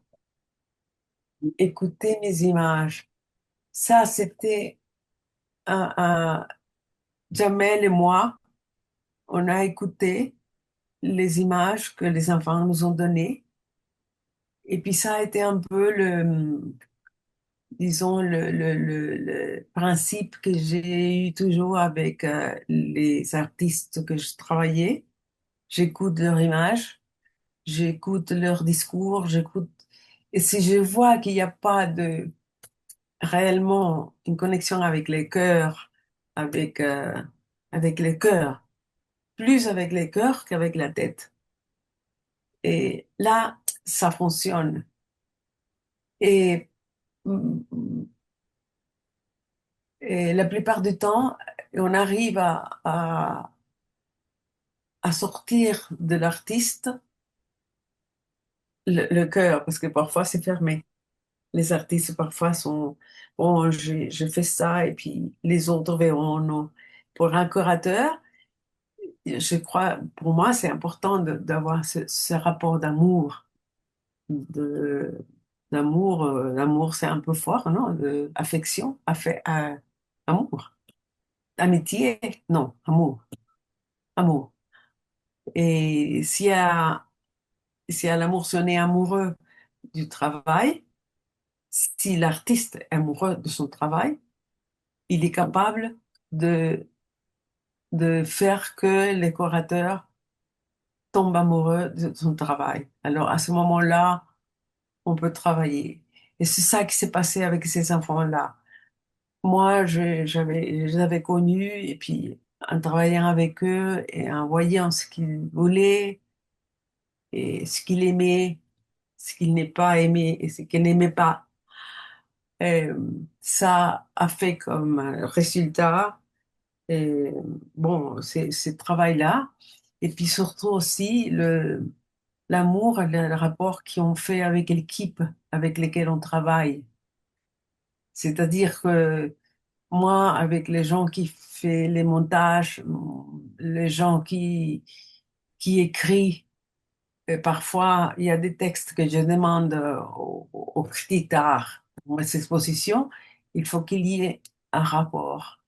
Écoutez mes images. Ça, c'était un Jamel et moi, on a écouté les images que les enfants nous ont données. Et puis ça a été un peu disons, le principe que j'ai eu toujours avec les artistes que je travaillais. J'écoute leur image, j'écoute leur discours, j'écoute. Et si je vois qu'il n'y a pas de réellement une connexion avec les cœurs, avec, euh, avec les cœurs, plus avec les cœurs qu'avec la tête. Et là, ça fonctionne. Et, mm, et la plupart du temps, on arrive à sortir de l'artiste le cœur, parce que parfois c'est fermé. Les artistes parfois sont, bon, je fais ça et puis les autres verront, non. Pour un curateur, je crois, pour moi, c'est important d'avoir ce rapport d'amour, de, d'amour, l'amour c'est un peu fort, non? De, affection, amour, amitié, non, amour, amour. Et s'il y a l'amour, si on est amoureux du travail, si l'artiste est amoureux de son travail, il est capable de, de faire que le décorateur tombe amoureux de son travail. Alors à ce moment-là, on peut travailler. Et c'est ça qui s'est passé avec ces enfants-là. Moi, je les avais connus et puis en travaillant avec eux et en voyant ce qu'ils voulaient et ce qu'ils aimaient, ce qu'ils n'aient pas aimé et ce qu'ils n'aimaient pas. Euh, Ça a fait comme résultat, et, bon, c'est ce travail-là. Et puis surtout aussi l'amour, le rapport qu'on fait avec l'équipe avec laquelle on travaille. C'est-à-dire que moi, avec les gens qui font les montages, les gens qui écrivent, parfois, il y a des textes que je demande aux critiques d'art pour mes expositions. Il faut qu'il y ait un rapport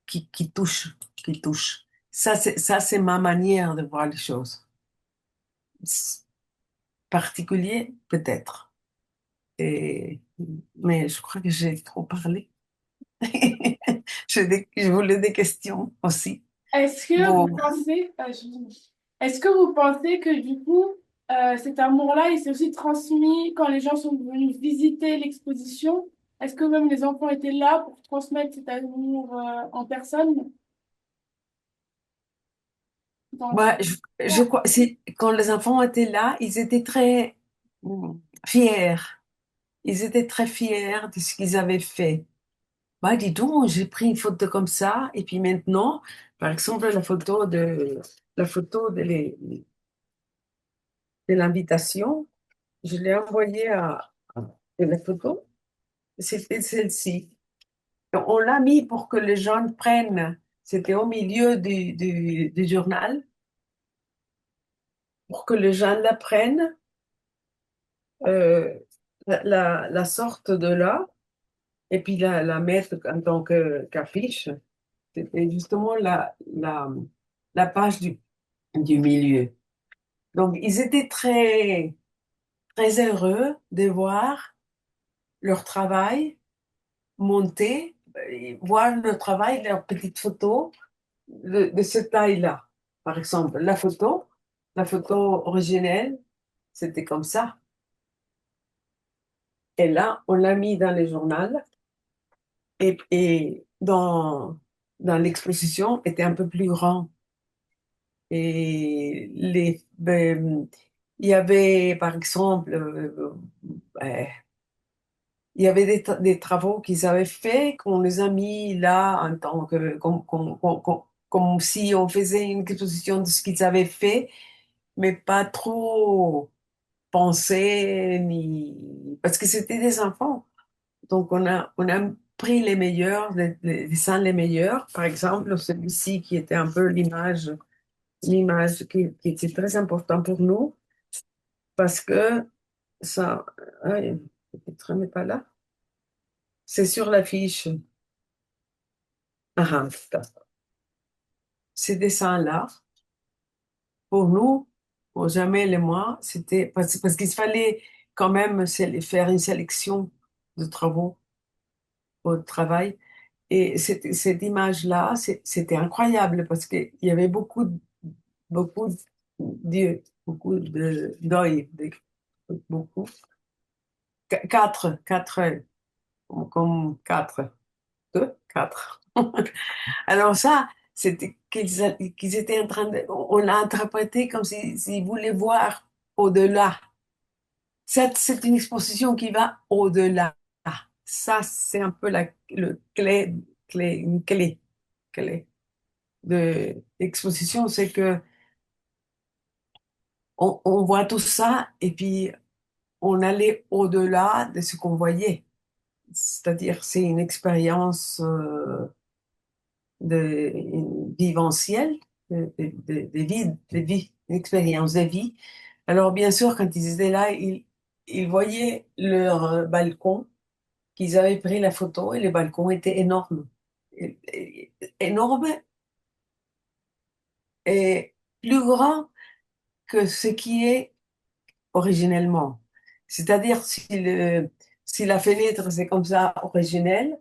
qui touche, qui touche. Ça, c'est ma manière de voir les choses. Particulier, peut-être. Et, mais je crois que j'ai trop parlé. Je voulais des questions aussi. Est-ce que vous Bon, pensez, est-ce que vous pensez que du coup, cet amour-là, il s'est aussi transmis quand les gens sont venus visiter l'exposition? Est-ce que même les enfants étaient là pour transmettre cet amour, en personne? Dans... moi, je crois, quand les enfants étaient là, ils étaient très fiers. Ils étaient très fiers de ce qu'ils avaient fait. Bah, dis donc, j'ai pris une photo comme ça, et puis maintenant, par exemple, de l'invitation, je l'ai envoyée de la photo, c'était celle-ci. On l'a mis pour que les gens prennent, c'était au milieu du journal, pour que les gens la prennent, euh, la sortent de là, et puis la mettre en tant qu'affiche. C'était justement la page du milieu. Donc, ils étaient très, très heureux de voir leur travail monter, voir le travail, leurs petites photos de cette taille-là. Par exemple, la photo originelle, c'était comme ça. Et là, on l'a mis dans le journal et dans l'exposition, était un peu plus grand. Et Il y avait, par exemple, euh, il y avait des travaux qu'ils avaient faits, qu'on les a mis là en tant que, comme si on faisait une exposition de ce qu'ils avaient fait, mais pas trop pensé, ni... parce que c'était des enfants. Donc, on a pris les meilleurs, les dessins les meilleurs. Par exemple, celui-ci qui était un peu l'image qui était très important pour nous, parce que ça, ah, le titre n'est pas là. C'est sur l'affiche. Ah, ah, d'accord. Ces dessins-là, pour nous, pour Jamel et moi, c'était parce qu'il fallait quand même faire une sélection de travaux au travail. Et cette image-là, c'était incroyable parce qu'il y avait beaucoup d'yeux, beaucoup d'œils, beaucoup. Quatre œils, comme quatre, deux, quatre. Alors ça, c'était qu'ils étaient en train de, on l'a interprété comme s'ils voulaient voir au-delà. C'est une exposition qui va au-delà. Ça, c'est un peu le une clé de l'exposition, c'est que on voit tout ça et puis on allait au-delà de ce qu'on voyait. C'est-à-dire, c'est une expérience viventielle, de vie, une expérience de vie. Alors, bien sûr, quand ils étaient là, ils voyaient leur balcon, qu'ils avaient pris la photo et le balcon était énorme. Énorme et plus grand que ce qui est originellement. C'est-à-dire, si la fenêtre, c'est comme ça, originelle,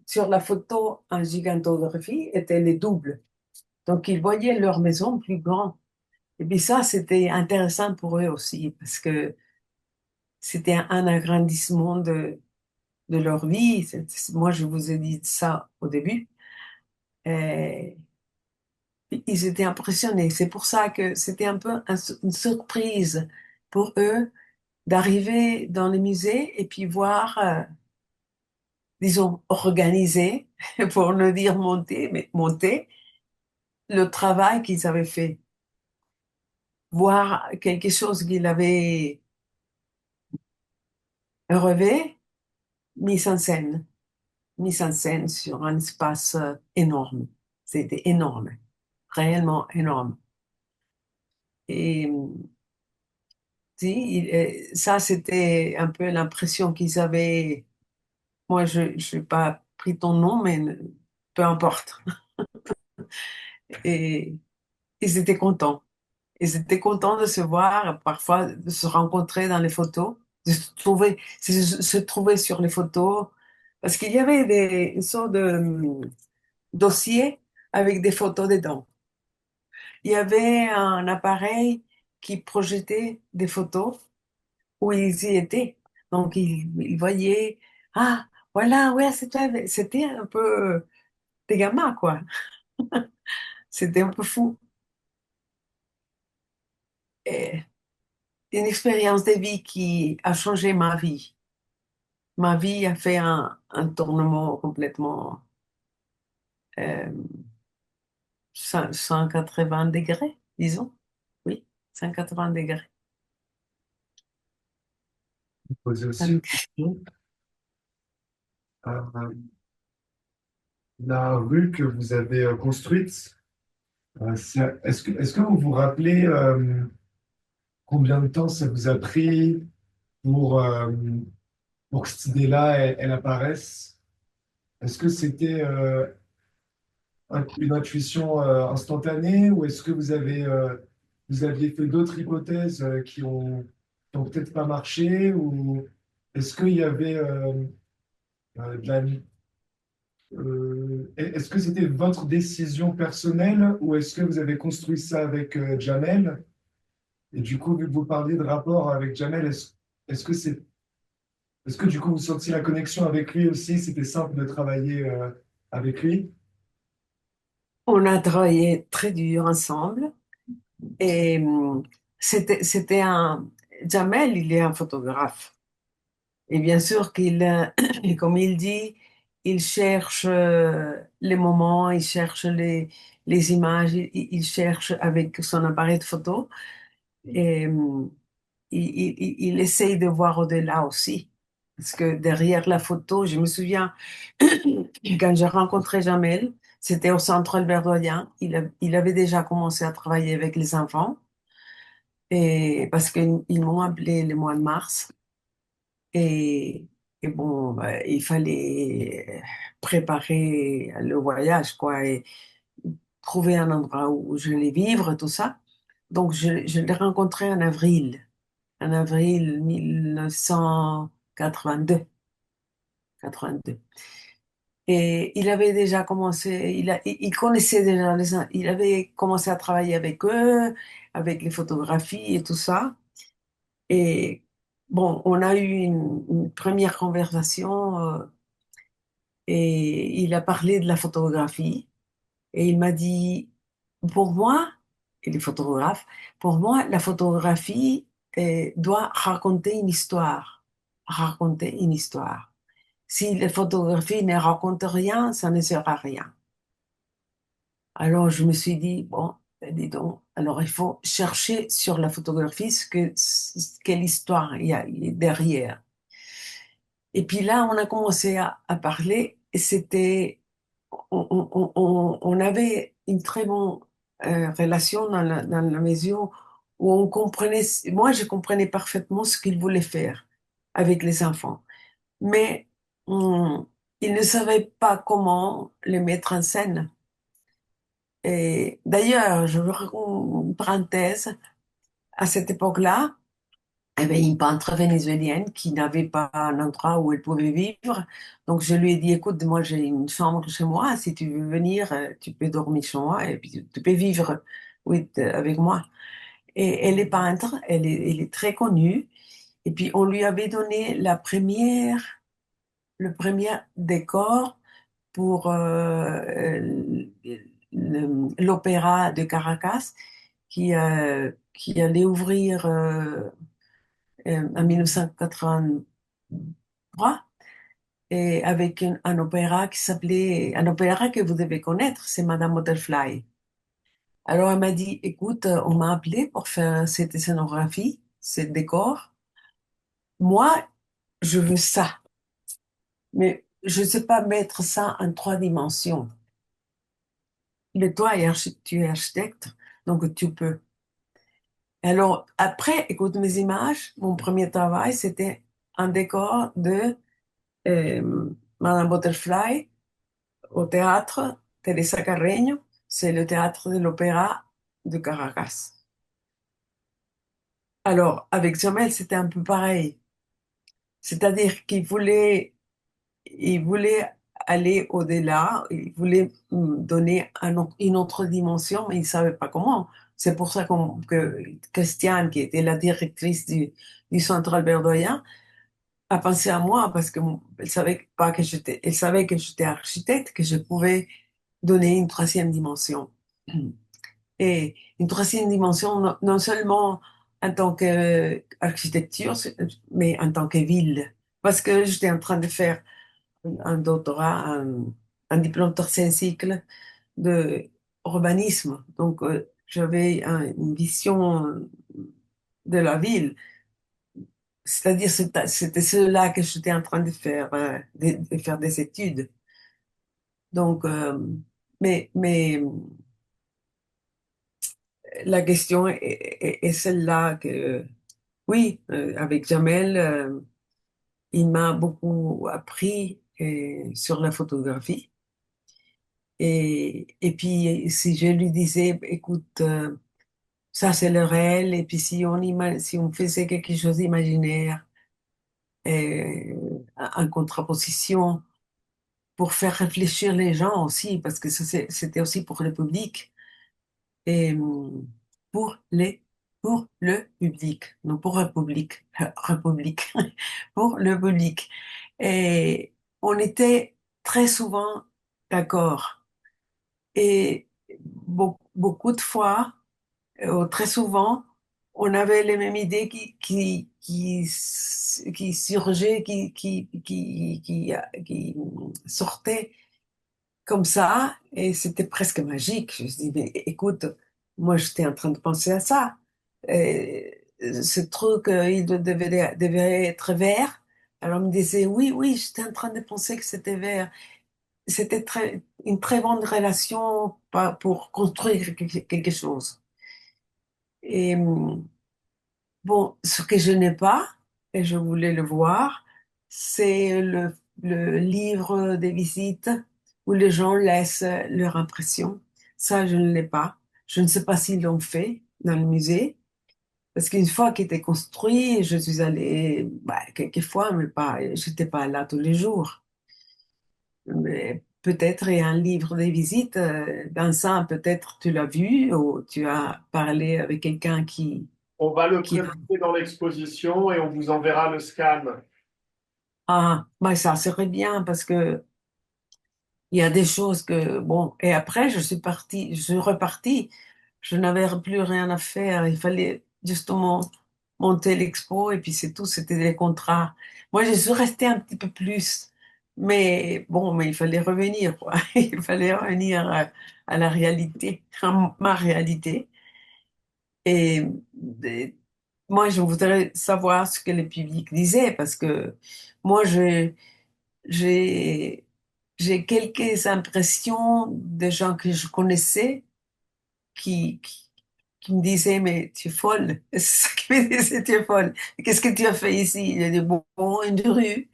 sur la photo en gigantographie, était les doubles. Donc, ils voyaient leur maison plus grand. Et puis ça, c'était intéressant pour eux aussi, parce que c'était un agrandissement de leur vie. Moi, je vous ai dit ça au début. Et ils étaient impressionnés. C'est pour ça que c'était un peu une surprise pour eux d'arriver dans le musée et puis voir, disons, organiser, pour ne dire monter, mais monter, le travail qu'ils avaient fait. Voir quelque chose qu'ils avaient rêvé, mise en scène sur un espace énorme. C'était énorme, réellement énorme. Et si, ça, c'était un peu l'impression qu'ils avaient. Moi, je n'ai pas pris ton nom, mais peu importe. Et ils étaient contents. Ils étaient contents de se voir, parfois de se rencontrer dans les photos, se trouver sur les photos, parce qu'il y avait une sorte de dossier avec des photos dedans. Il y avait un appareil qui projetait des photos où ils y étaient. Donc, ils voyaient, ah, voilà, ouais, c'était un peu des gamins, quoi. C'était un peu fou. Et une expérience de vie qui a changé ma vie. Ma vie a fait un tournement complètement 180 degrés, disons. Oui, 180 degrés. Poser aussi une question. Euh, la rue que vous avez construite, est-ce que vous vous rappelez combien de temps ça vous a pris pour, euh, pour que cette idée-là, elle apparaisse? Est-ce que c'était une intuition instantanée ou est-ce que vous aviez fait d'autres hypothèses qui ont peut-être pas marché ou est-ce qu'il y avait de la, est-ce que c'était votre décision personnelle ou est-ce que vous avez construit ça avec Jamel? Et du coup, vu que vous parliez de rapport avec Jamel, est-ce que est-ce que du coup vous sentiez la connexion avec lui aussi? C'était simple de travailler avec lui? On a travaillé très dur ensemble et c'était un, Jamel, il est un photographe. Et bien sûr qu'il, comme il dit, il cherche les moments, il cherche les images, il cherche avec son appareil de photo et il essaye de voir au-delà aussi. Parce que derrière la photo, je me souviens, quand j'ai rencontré Jamel, c'était au centre Albert Doyen, il avait déjà commencé à travailler avec les enfants et parce qu'ils m'ont appelé le mois de mars. Et, et bon, bah, il fallait préparer le voyage, quoi, et trouver un endroit où je vais vivre, tout ça. Donc, je l'ai rencontré en avril 1982. 82. Et il avait déjà commencé, il connaissait déjà il avait commencé à travailler avec eux, avec les photographies et tout ça. Et bon, on a eu une première conversation. Et il a parlé de la photographie et il m'a dit, pour moi, il est photographe, pour moi, la photographie doit raconter une histoire, raconter une histoire. Si la photographie ne raconte rien, ça ne sert à rien. Alors je me suis dit, bon, ben, dis donc, alors il faut chercher sur la photographie quelle histoire il y a derrière. Et puis là, on a commencé à parler et c'était on avait une très bonne relation dans la mesure où on comprenait, moi je comprenais parfaitement ce qu'il voulait faire avec les enfants, mais il ne savait pas comment les mettre en scène. Et d'ailleurs, je veux raconter une parenthèse, à cette époque-là, il y avait une peintre vénézuélienne qui n'avait pas un endroit où elle pouvait vivre. Donc, je lui ai dit, écoute, moi, j'ai une chambre chez moi. Si tu veux venir, tu peux dormir chez moi et puis tu peux vivre, oui, avec moi. Et elle est peintre, elle est très connue. Et puis, on lui avait donné le premier décor pour l'opéra de Caracas qui allait ouvrir en 1983 et avec un opéra qui s'appelait, un opéra que vous devez connaître, c'est Madame Butterfly. Alors elle m'a dit, écoute, on m'a appelé pour faire cette scénographie, ce décor. Moi, je veux ça, mais je ne sais pas mettre ça en 3 dimensions. Mais toi, tu es architecte, donc tu peux. Alors après, écoute mes images, mon premier travail, c'était un décor de Madame Butterfly au théâtre Teresa Carreño, c'est le théâtre de l'opéra de Caracas. Alors, avec Jamel, c'était un peu pareil. C'est-à-dire il voulait aller au-delà, il voulait donner une autre dimension, mais il ne savait pas comment. C'est pour ça que Christiane, qui était la directrice du Centre Albert Doyen, a pensé à moi parce que elle savait pas que elle savait que j'étais architecte, que je pouvais donner une troisième dimension. Et une troisième dimension, non seulement en tant qu'architecture, mais en tant que ville. Parce que j'étais en train de faire un doctorat, un diplôme tertiaire cycle de urbanisme. Donc, j'avais une vision de la ville. C'est-à-dire, c'était cela que j'étais en train de faire, de faire des études. Donc, mais la question est celle-là que, oui, avec Jamel, il m'a beaucoup appris sur la photographie. Et puis, si je lui disais, écoute, ça c'est le réel, et puis si on faisait quelque chose d'imaginaire, en contraposition, pour faire réfléchir les gens aussi, parce que c'était aussi pour le public. Et pour pour le public, non pour République, République, pour le public. Et on était très souvent d'accord. Et beaucoup de fois, très souvent, on avait les mêmes idées qui surgeaient, qui sortaient comme ça, et c'était presque magique. Je me suis dit, mais écoute, moi j'étais en train de penser à ça. Ce truc, devait être vert. Alors on me disait, oui, oui, j'étais en train de penser que c'était vert. C'était une très bonne relation pour construire quelque chose. Et bon, ce que je n'ai pas, et je voulais le voir, c'est le livre des visites où les gens laissent leur impression. Ça, je ne l'ai pas. Je ne sais pas s'ils l'ont fait dans le musée, parce qu'une fois qu'il était construit, je suis allée bah, quelques fois, mais pas, j'étais pas là tous les jours. Mais peut-être il y a un livre des visites. Dans ça, peut-être tu l'as vu ou tu as parlé avec quelqu'un On va le qui présenter dans l'exposition et on vous enverra le scan. ah, bah ça serait bien parce que il y a des choses que, bon, et après, je suis repartie. Je n'avais plus rien à faire. Il fallait justement monter l'expo et puis c'est tout, c'était des contrats. Moi, je suis restée un petit peu plus. Mais bon, mais il fallait revenir, quoi. Il fallait revenir à la réalité, à ma réalité. Et, et moi, je voudrais savoir ce que le public disait parce que moi, j'ai, j'ai quelques impressions de gens que je connaissais qui, qui, qui me disaient, mais tu es folle. C'est ça qui me disait, tu es folle. Qu'est-ce que tu as fait ici? Il a dit, bon, une rue.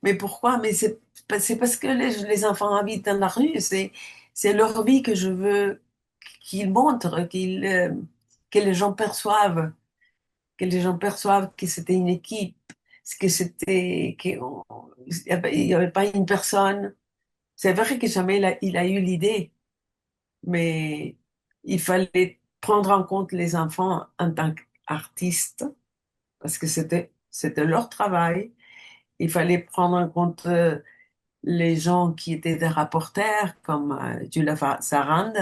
Mais pourquoi? Mais c'est parce que les enfants habitent dans la rue. C'est leur vie que je veux qu'ils montrent, que les gens perçoivent, que les gens perçoivent que c'était une équipe, que c'était, qu'il n'y avait pas une personne. C'est vrai que jamais il a eu l'idée, mais il fallait prendre en compte les enfants en tant qu'artistes, parce que c'était leur travail. Il fallait prendre en compte les gens qui étaient des rapporteurs, comme Julia Sarand,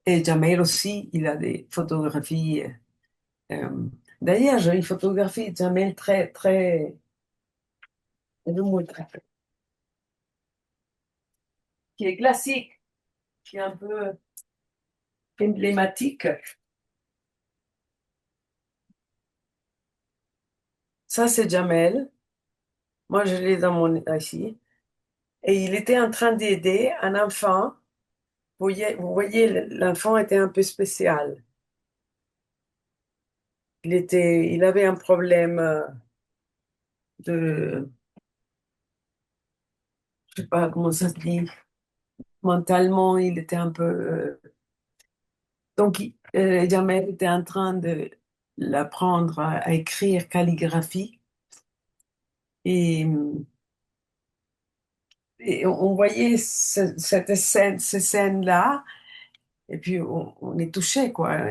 et Jamel aussi, il a des photographies. euh, D'ailleurs, j'ai une photographie de Jamel très, très, je vais vous montrer, qui est classique, qui est un peu emblématique. Ça, c'est Jamel. Moi, je l'ai dans mon ici. Et il était en train d'aider un enfant. Vous voyez, l'enfant était un peu spécial. Il avait un problème de, je sais pas comment ça se dit, mentalement, il était un peu. Donc, Jamel était en train de l'apprendre à écrire calligraphie. Et, et on voyait cette scène, ces scènes-là, et puis on est touché, quoi.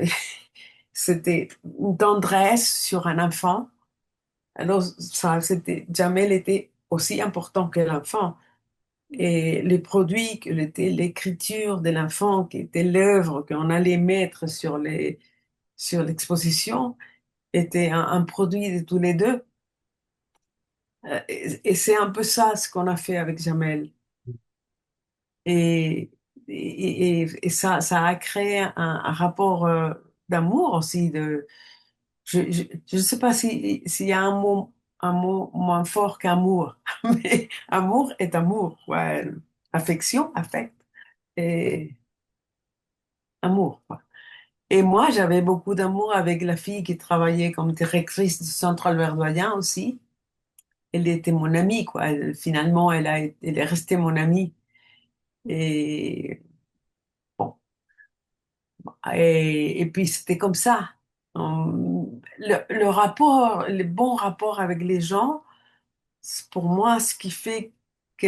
C'était une tendresse sur un enfant. Alors, Jamel était aussi important que l'enfant. Et les produits, que était l'écriture de l'enfant, qui était l'œuvre qu'on allait mettre sur l'exposition, était un produit de tous les deux. Et c'est un peu ça ce qu'on a fait avec Jamel. Et, et ça a créé un rapport d'amour aussi. Je ne sais pas s'il y a un mot moins fort qu'amour, mais amour est amour. Ouais. Affection, affect et amour, quoi. Et moi, j'avais beaucoup d'amour avec la fille qui travaillait comme directrice du centre verdoyen aussi. Elle était mon amie, quoi. Finalement, elle est restée mon amie. Et bon, et puis c'était comme ça. Le rapport, le bon rapport avec les gens, c'est pour moi ce qui fait que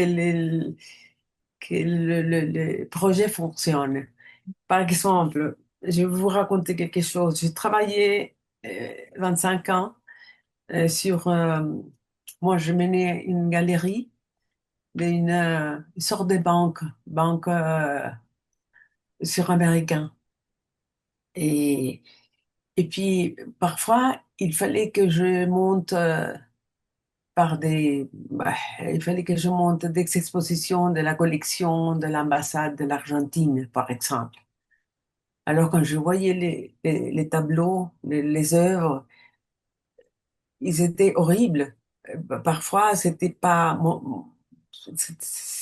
le projet fonctionne. Par exemple, je vais vous raconter quelque chose. J'ai travaillé 25 ans sur... moi, je menais une galerie une sorte de banque sur américain. Et Et puis, parfois, il fallait que je monte il fallait que je monte des expositions de la collection de l'ambassade de l'Argentine, par exemple. Alors, quand je voyais les tableaux, les œuvres, ils étaient horribles. Parfois, c'était pas,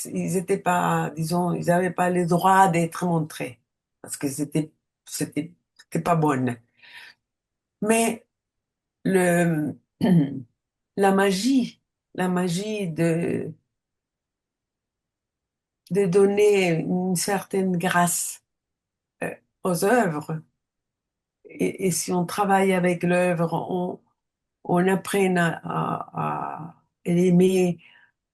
ils étaient pas, disons, ils n'avaient pas le droit d'être montrés parce que c'était pas bonne. Mais le, la magie, la magie de donner une certaine grâce aux œuvres. Et si on travaille avec l'œuvre, on apprend à l'aimer,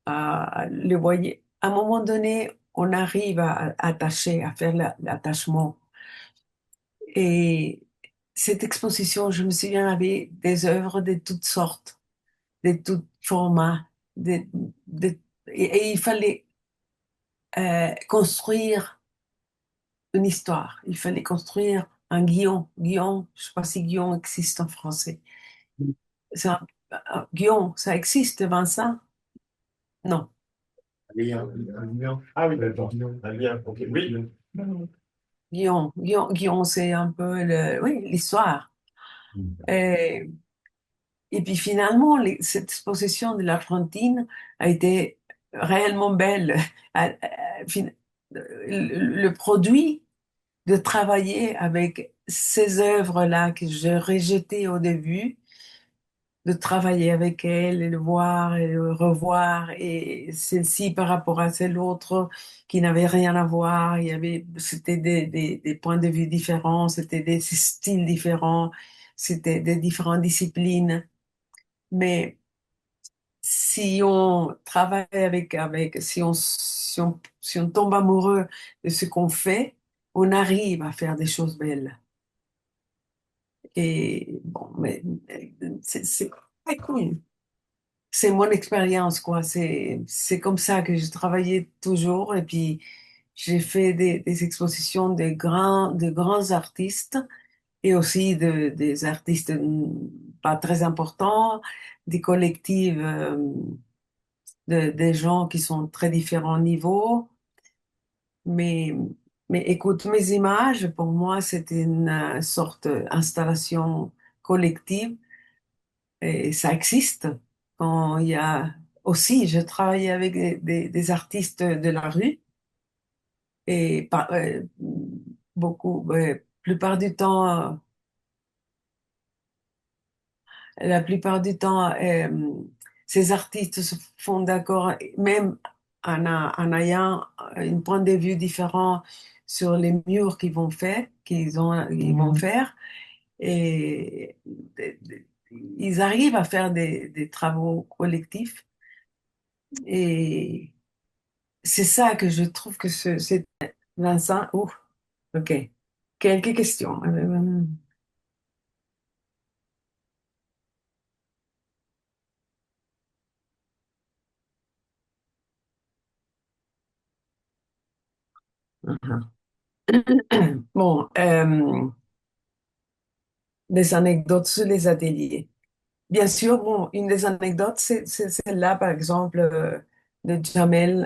à le voyer. À un moment donné, on arrive à attacher, à faire l'attachement. Et cette exposition, je me souviens, avait des œuvres de toutes sortes, de tous formats, de, et il fallait construire une histoire. Il fallait construire un guion. Guion, je ne sais pas si guion existe en français. C'est un guion, ça existe, Vincent? Non. Un lien. Ah oui, d'accord. Un lien, ok. Oui. Guion, c'est un peu oui, l'histoire. Et, et puis finalement, cette exposition de l'Argentine a été réellement belle. Le produit de travailler avec ces œuvres-là que je rejetais au début, de travailler avec elles et de voir et de revoir, et celle-ci par rapport à celle autre qui n'avait rien à voir. C'était des points de vue différents, c'était des styles différents, c'était des différentes disciplines. Mais si on travaille si on tombe amoureux de ce qu'on fait, on arrive à faire des choses belles. Et bon, mais c'est très cool. C'est mon expérience, quoi. C'est comme ça que j'ai travaillé toujours. Et puis, j'ai fait des expositions de grands artistes et aussi des artistes pas très importants, des collectifs, des gens qui sont très différents niveaux. Mais, mais écoute, mes images, pour moi, c'était une sorte d'installation collective et ça existe. Quand il y a aussi, je travaillais avec des artistes de la rue et beaucoup, plupart du temps, la plupart du temps, ces artistes se font d'accord, même en ayant un point de vue différent sur les murs qu'ils vont faire. Et ils arrivent à faire des travaux collectifs. Et c'est ça que je trouve que c'est Vincent. Oh, ok. Quelques questions. Bon, des anecdotes sur les ateliers. Bien sûr, bon, une des anecdotes, c'est celle-là, par exemple, de Jamel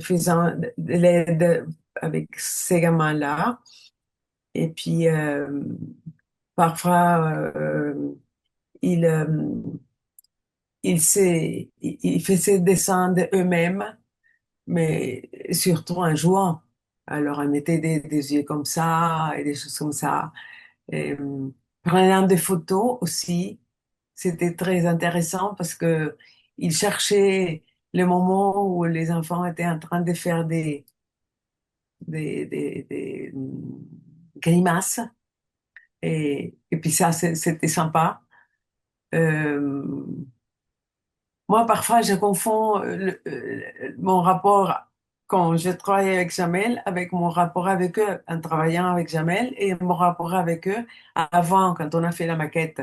faisant de l'aide avec ces gamins-là. Et puis, parfois, il, euh, il fait ses dessins d'eux-mêmes, mais surtout en jouant. Alors, elle mettait des yeux comme ça et des choses comme ça. Et, prenant des photos aussi, c'était très intéressant parce que il cherchait le moment où les enfants étaient en train de faire des grimaces. Et puis ça, c'était sympa. Euh, Moi, parfois, je confonds mon rapport quand je travaille avec Jamel avec mon rapport avec eux en travaillant avec Jamel et mon rapport avec eux avant, quand on a fait la maquette.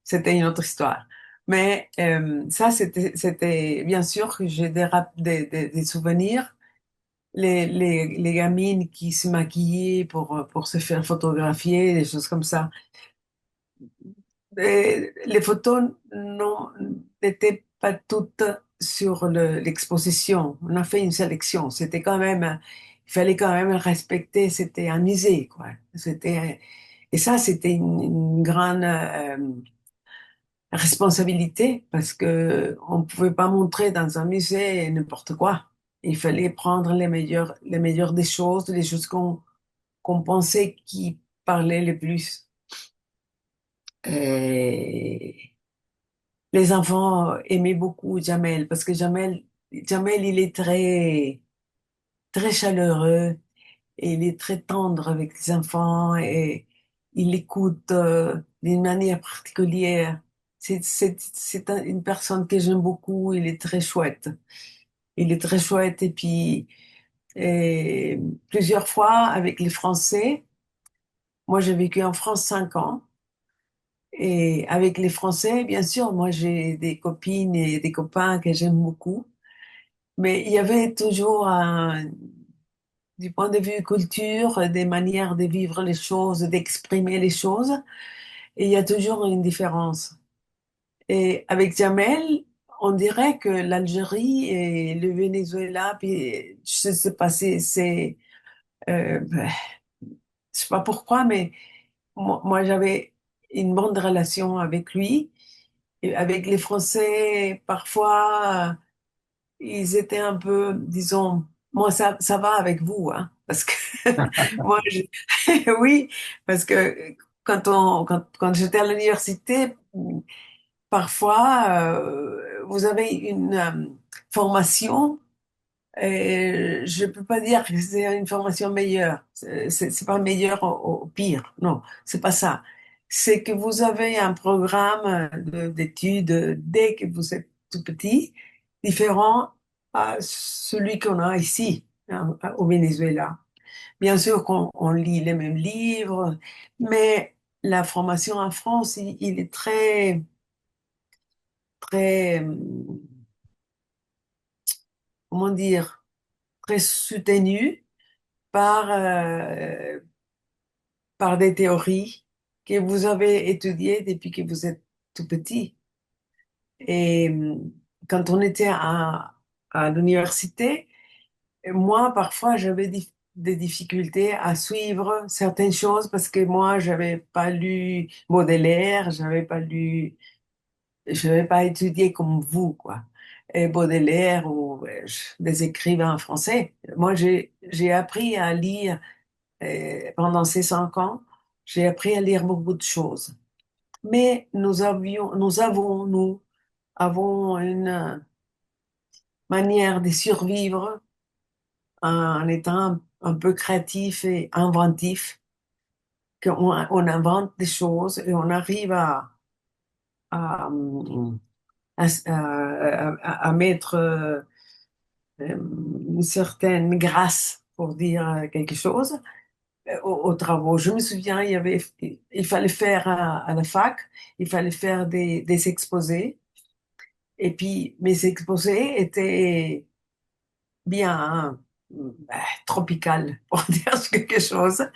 C'était une autre histoire. Mais ça, c'était bien sûr que j'ai des souvenirs les gamines qui se maquillaient pour se faire photographier, des choses comme ça. Les photos non, n'étaient pas toutes sur l'exposition. On a fait une sélection. C'était quand même, il fallait quand même respecter, c'était un musée, quoi. Et ça, c'était une grande responsabilité parce que on pouvait pas montrer dans un musée n'importe quoi. Il fallait prendre les meilleures des choses, les choses qu'on pensait qui parlaient le plus. Et les enfants aimaient beaucoup Jamel parce que Jamel, il est très chaleureux et il est très tendre avec les enfants et il écoute d'une manière particulière. Une personne que j'aime beaucoup. Il est très chouette. Il est très chouette et puis et plusieurs fois avec les Français. Moi, j'ai vécu en France 5 ans. Et avec les Français, bien sûr, moi j'ai des copines et des copains que j'aime beaucoup, mais il y avait toujours du point de vue culture, des manières de vivre les choses, d'exprimer les choses, et il y a toujours une différence. Et avec Jamel, on dirait que l'Algérie et le Venezuela, puis je sais pas, ben, je sais pas pourquoi, mais moi j'avais une bonne relation avec lui. Et avec les Français, parfois, ils étaient un peu, disons, moi, ça va avec vous, hein, parce que moi, oui, parce que quand j'étais à l'université, parfois, vous avez une formation et je peux pas dire que c'est une formation meilleure. C'est pas meilleur au pire. Non, c'est pas ça. C'est que vous avez un programme d'études dès que vous êtes tout petit, différent à celui qu'on a ici, hein, au Venezuela. Bien sûr qu'on on lit les mêmes livres, mais la formation en France, il est très, comment dire, très soutenu par, par des théories que vous avez étudiées depuis que vous êtes tout petit. Et quand on était à l'université, moi, parfois, j'avais des difficultés à suivre certaines choses parce que moi, j'avais pas lu Baudelaire, j'avais pas étudié comme vous, quoi. Et Baudelaire ou des écrivains français. Moi, j'ai appris à lire pendant ces 5 ans, j'ai appris à lire beaucoup de choses. Mais nous avons une manière de survivre en étant un peu créatif et inventif, on invente des choses et on arrive à, à mettre une certaine grâce pour dire quelque chose aux travaux. Je me souviens, il fallait faire à la fac, il fallait faire des exposés. Et puis, mes exposés étaient bien tropical, pour dire quelque chose.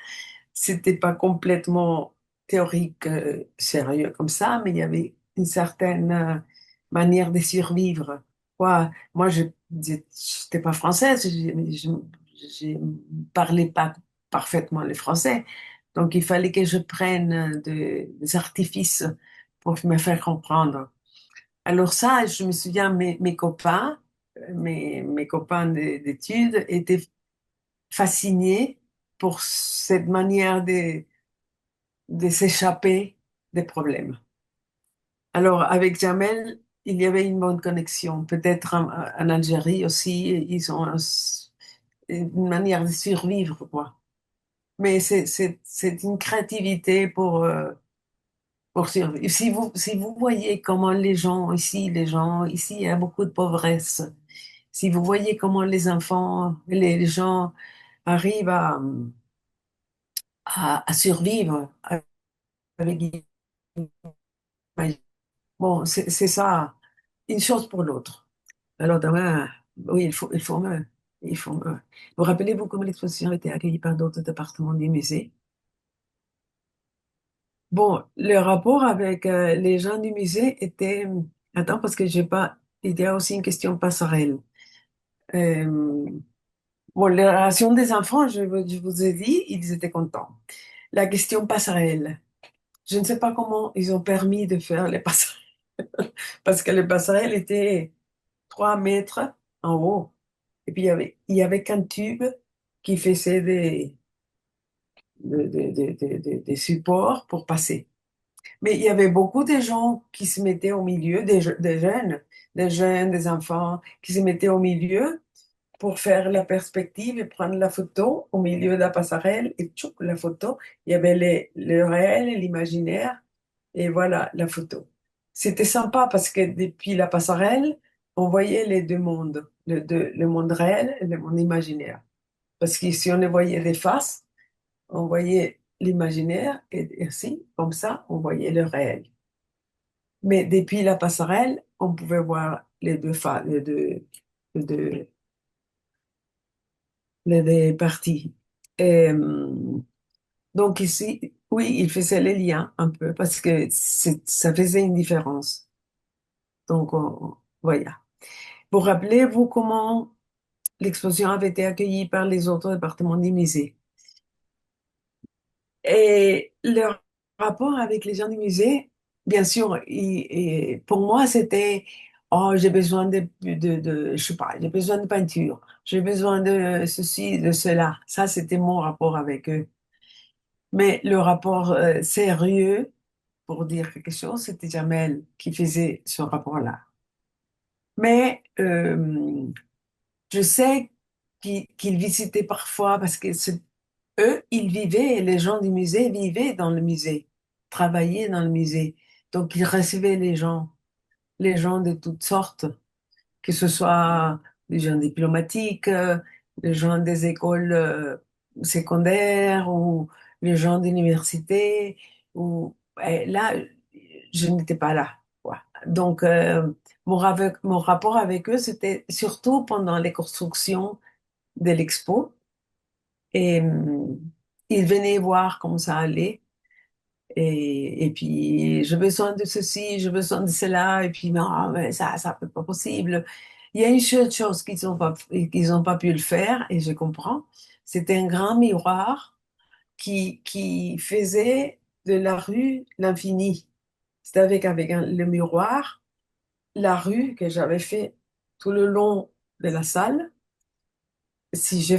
C'était pas complètement théorique, sérieux comme ça, mais il y avait une certaine manière de survivre. Moi, je n'étais pas française, je parlais pas parfaitement le français, donc il fallait que je prenne des artifices pour me faire comprendre. Alors ça, je me souviens, mes copains, mes copains d'études étaient fascinés pour cette manière de s'échapper des problèmes. Alors, avec Jamel, il y avait une bonne connexion. Peut-être en Algérie aussi, ils ont une manière de survivre, quoi. Mais c'est une créativité pour survivre. Si vous voyez comment les gens ici, il y a beaucoup de pauvresse. Si vous voyez comment les enfants, les gens arrivent à survivre avec. Bon, c'est ça, une chose pour l'autre. Alors demain, oui, il faut mieux. Ils font, vous rappelez-vous comment l'exposition a été accueillie par d'autres départements du musée? Bon, le rapport avec les gens du musée était... Attends, parce que j'ai pas... Il y a aussi une question passerelle. Euh, bon, les relations des enfants, je vous ai dit, ils étaient contents. La question passerelle. Je ne sais pas comment ils ont permis de faire les passerelles, parce que les passerelles étaient 3 mètres en haut. Et puis, il y avait qu'un tube qui faisait des supports pour passer. Mais il y avait beaucoup de gens qui se mettaient au milieu, des jeunes, des enfants, qui se mettaient au milieu pour faire la perspective et prendre la photo au milieu de la passerelle et tchouk, la photo. Il y avait le réel et l'imaginaire et voilà la photo. C'était sympa parce que depuis la passerelle, on voyait les deux mondes, le monde réel et le monde imaginaire. Parce que si on les voyait des faces, on voyait l'imaginaire et ainsi, comme ça, on voyait le réel. Mais depuis la passerelle, on pouvait voir les deux, les deux parties. Et, donc ici, oui, il faisait les liens un peu parce que ça faisait une différence. Donc, voilà. Vous rappelez-vous comment l'exposition avait été accueillie par les autres départements du musée? Et leur rapport avec les gens du musée, bien sûr, et pour moi, c'était, oh, j'ai besoin je sais pas, j'ai besoin de peinture, j'ai besoin de ceci, de cela. Ça, c'était mon rapport avec eux. Mais le rapport sérieux, pour dire quelque chose, c'était Jamel qui faisait ce rapport-là. Mais je sais qu'ils visitaient parfois parce que eux, ils vivaient, les gens du musée vivaient dans le musée, travaillaient dans le musée. Donc, ils recevaient les gens de toutes sortes, que ce soit les gens diplomatiques, les gens des écoles secondaires ou les gens d'université. Et là, je n'étais pas là, quoi. Donc, mon rapport avec eux, c'était surtout pendant les constructions de l'expo. Et il venait voir comment ça allait. Et puis, j'ai besoin de ceci, j'ai besoin de cela. Et puis, non, mais ça peut pas possible. Il y a une seule chose qu'ils ont pas pu le faire, et je comprends. C'était un grand miroir qui faisait de la rue l'infini. C'était avec le miroir, la rue que j'avais fait tout le long de la salle. Si je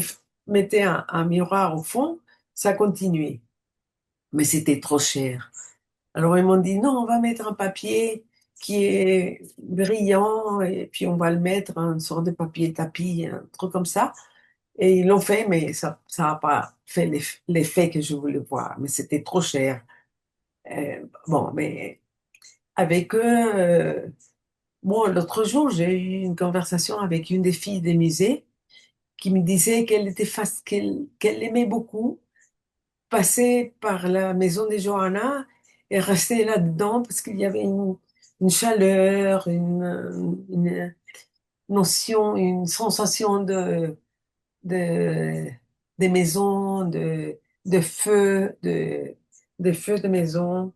mettais un miroir au fond, ça continuait. Mais c'était trop cher. Alors ils m'ont dit, non, on va mettre un papier qui est brillant et puis on va le mettre, une sorte de papier tapis, un truc comme ça. Et ils l'ont fait, mais ça n'a pas fait l'effet que je voulais voir. Mais c'était trop cher. Bon, mais avec eux, bon, l'autre jour, j'ai eu une conversation avec une des filles des musées qui me disait qu'elle aimait beaucoup passer par la maison de Johanna et rester là-dedans parce qu'il y avait une chaleur, une notion, une sensation de, des maisons, de feu, de feu de maison,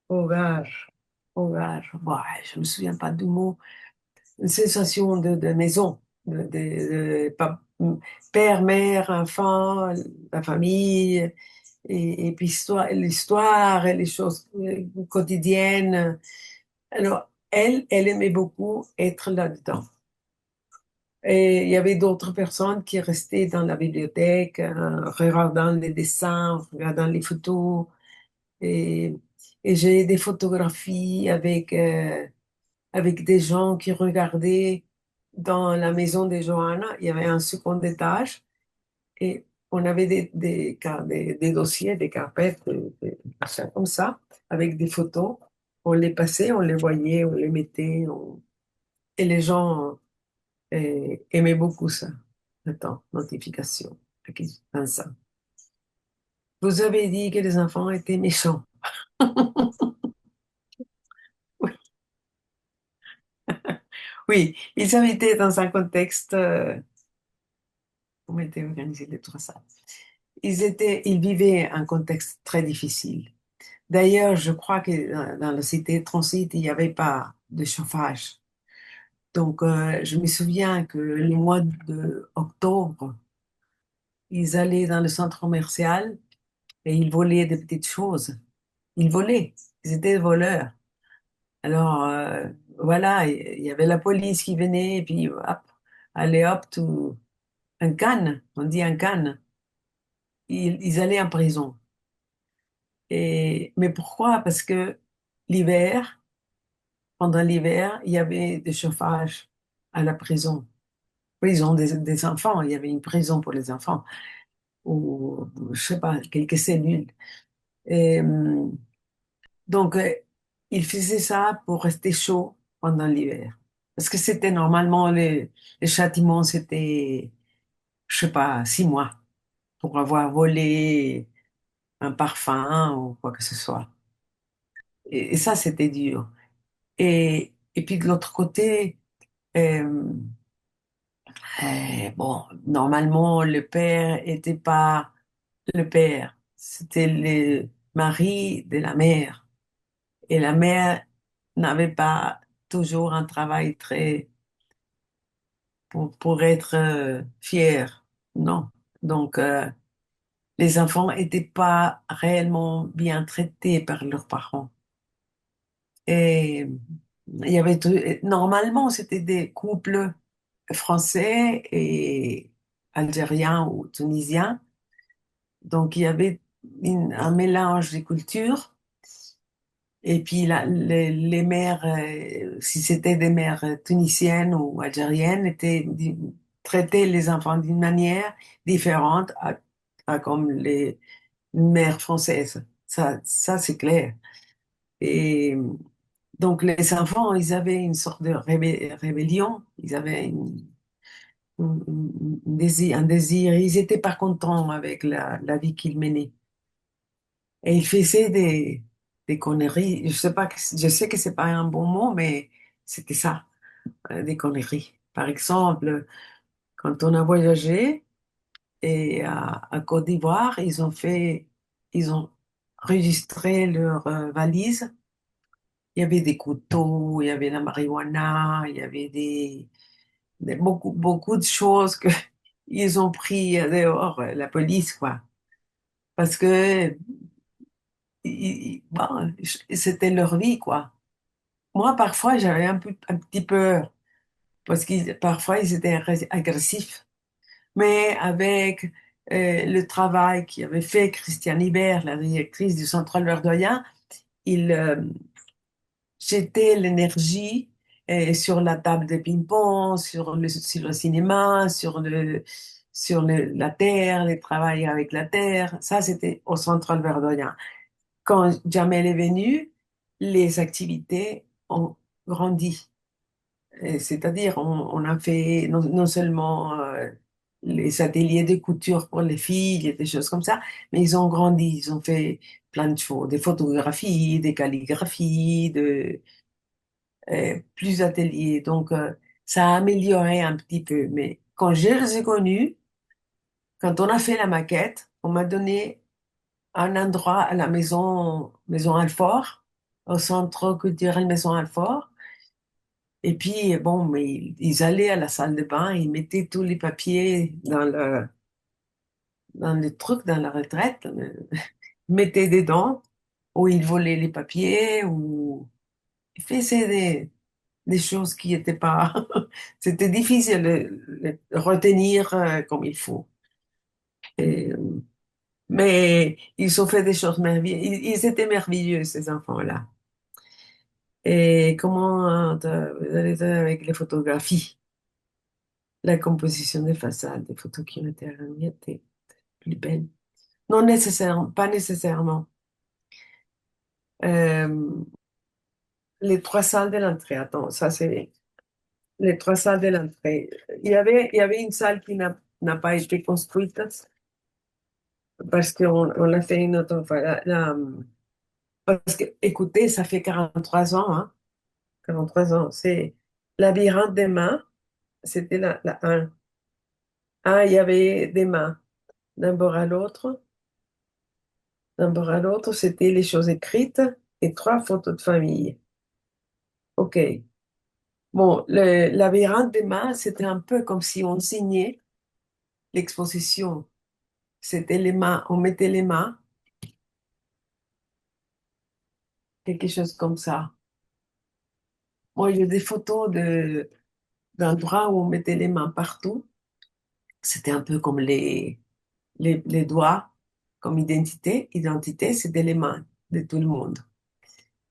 orage, orage. Ouais, je me souviens pas du mot. Une sensation de maison, père, mère, enfant, la famille, et puis l'histoire et les choses quotidiennes. Alors, elle aimait beaucoup être là-dedans. Et il y avait d'autres personnes qui restaient dans la bibliothèque, regardant les dessins, regardant les photos. Et, et j'ai des photographies avec des gens qui regardaient dans la maison de Johanna. Il y avait un second étage et on avait des dossiers, des carpettes, des machins comme ça, avec des photos. On les passait, on les voyait, on les mettait. Et les gens aimaient beaucoup ça. Attends, notification. Ok, Vincent. Vous avez dit que les enfants étaient méchants. Oui, ils habitaient dans un contexte étaient organisés, les trois salles. Ils vivaient un contexte très difficile. D'ailleurs, je crois que dans la cité Transit, il n'y avait pas de chauffage. Donc, je me souviens que le mois d'octobre, ils allaient dans le centre commercial et ils volaient des petites choses. Ils volaient. Ils étaient des voleurs. Alors, voilà, il y avait la police qui venait et puis, hop, allez, hop, tout, un canne, on dit un canne. Ils allaient en prison. Mais pourquoi? Parce que l'hiver, pendant l'hiver, il y avait des chauffages à la prison. Oui, ils ont des enfants, il y avait une prison pour les enfants, ou je sais pas, quelques cellules. Et, donc, ils faisaient ça pour rester chaud pendant l'hiver. Parce que c'était normalement, les châtiments, c'était, je sais pas, 6 mois pour avoir volé un parfum ou quoi que ce soit. Et ça, c'était dur. Et puis de l'autre côté, euh, bon, normalement, le père était pas le père, c'était le mari de la mère. Et la mère n'avait pas toujours un travail très pour être fière, non. Donc, les enfants n'étaient pas réellement bien traités par leurs parents. Et il y avait normalement, c'était des couples français et algériens ou tunisiens. Donc, il y avait un mélange des cultures. Et puis, les mères, si c'était des mères tunisiennes ou algériennes, traitaient les enfants d'une manière différente à comme les mères françaises. Ça c'est clair. Et donc, les enfants, ils avaient une sorte de rébellion. Ils avaient un désir. Ils n'étaient pas contents avec la vie qu'ils menaient. Et ils faisaient des conneries. Je sais pas, je sais que c'est pas un bon mot, mais c'était ça, des conneries. Par exemple, quand on a voyagé et à Côte d'Ivoire, ils ont enregistré leurs valises. Il y avait des couteaux, il y avait la marijuana, il y avait beaucoup de choses que ils ont pris dehors, la police, quoi. Parce que bon, c'était leur vie, quoi. Moi, parfois, j'avais un petit peur, parce que parfois, ils étaient agressifs. Mais avec le travail qu'avait fait Christiane Ibert, la directrice du Central Verdoyen, il jetait l'énergie sur la table de ping-pong, sur le cinéma, la terre, le travail avec la terre. Ça, c'était au Central Verdoyen. Quand Jamel est venu, les activités ont grandi. C'est-à-dire, on a fait non seulement les ateliers de couture pour les filles et des choses comme ça, mais ils ont grandi, ils ont fait plein de choses, des photographies, des calligraphies, plus d'ateliers. Donc, ça a amélioré un petit peu. Mais quand je les ai connus, quand on a fait la maquette, on m'a donné un endroit à la maison Alfort, au centre culturel Maison Alfort. Et puis, bon, mais ils allaient à la salle de bain, ils mettaient tous les papiers dans le truc, dans la retraite, ils mettaient dedans, ou ils volaient les papiers, ou ils faisaient des choses qui n'étaient pas... C'était difficile de retenir comme il faut. Et, mais ils ont fait des choses merveilleuses. Ils étaient merveilleux, ces enfants-là. Et comment vous allez avec les photographies? La composition des façades, des photos qui ont été remis étaient plus belles. Non nécessairement, pas nécessairement. Euh, les trois salles de l'entrée, attends, ça c'est les trois salles de l'entrée. Il y avait une salle qui n'a pas été construite parce on l'a fait une autre fois. Parce que, écoutez, ça fait 43 ans, hein, 43 ans. C'est Labyrinthe des mains, c'était la 1. Ah, il y avait des mains d'un bord à l'autre. D'un bord à l'autre, c'était les choses écrites et trois photos de famille. OK. Bon, le labyrinthe des mains, c'était un peu comme si on signait l'exposition. C'était les mains, on mettait les mains, quelque chose comme ça. Moi, j'ai des photos d'endroits où on mettait les mains partout. C'était un peu comme les doigts, comme identité. Identité, c'était les mains de tout le monde.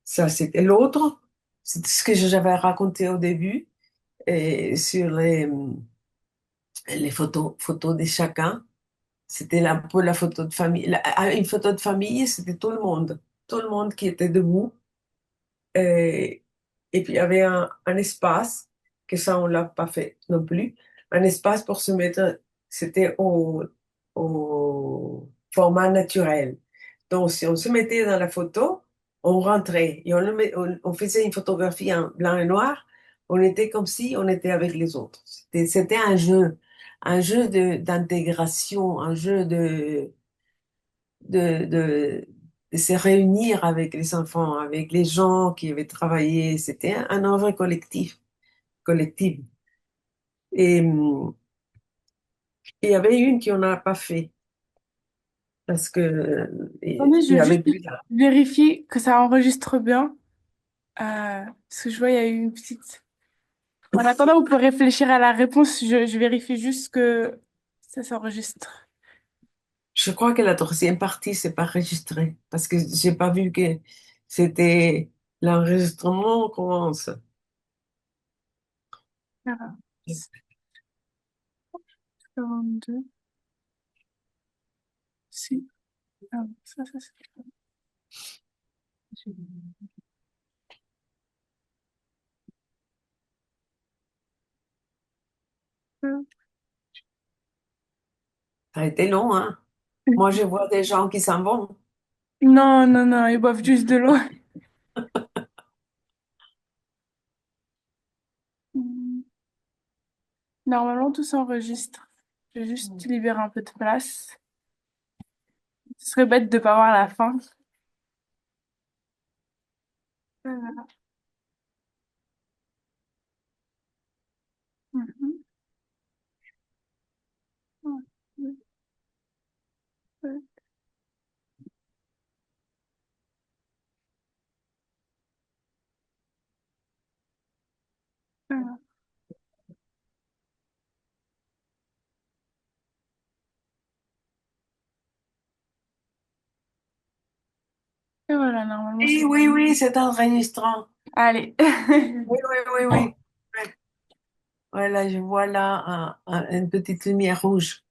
Ça, c'était l'autre. C'est ce que j'avais raconté au début et sur les photos de chacun. C'était un peu la photo de famille. Une photo de famille, c'était tout le monde. Tout le monde qui était debout. Et, et puis, il y avait un espace, que ça, on l'a pas fait non plus. Un espace pour se mettre, c'était au format naturel. Donc, si on se mettait dans la photo, on rentrait et on faisait une photographie en blanc et noir. On était comme si on était avec les autres. C'était un jeu d'intégration, un jeu de, de, de se réunir avec les enfants, avec les gens qui avaient travaillé. C'était un œuvre collective. Et il y avait une qui on n'a pas fait parce que Attendez, je il y vais avait juste plus là. vérifier que ça enregistre bien. Parce que je vois, il y a eu une petite... En attendant, vous pouvez réfléchir à la réponse. Je vérifie juste que ça s'enregistre. Je crois que la troisième partie, c'est pas enregistré parce que j'ai pas vu que c'était l'enregistrement commence. Alors, 42, si. Ah, ça. Ça a été long, hein? Moi, je vois des gens qui s'en vont. Non, non, non, ils boivent juste de l'eau. Hmm. Normalement, tout s'enregistre. Je vais juste libérer un peu de place. Ce serait bête de pas voir la fin. Voilà. Mhm. Ouais, ouais, ouais. Voilà. Et voilà, normalement, Oui, c'est... oui, oui, c'est enregistrant. Allez. Oui, oui, oui, oui. Ouais. Voilà, je vois là une petite lumière rouge.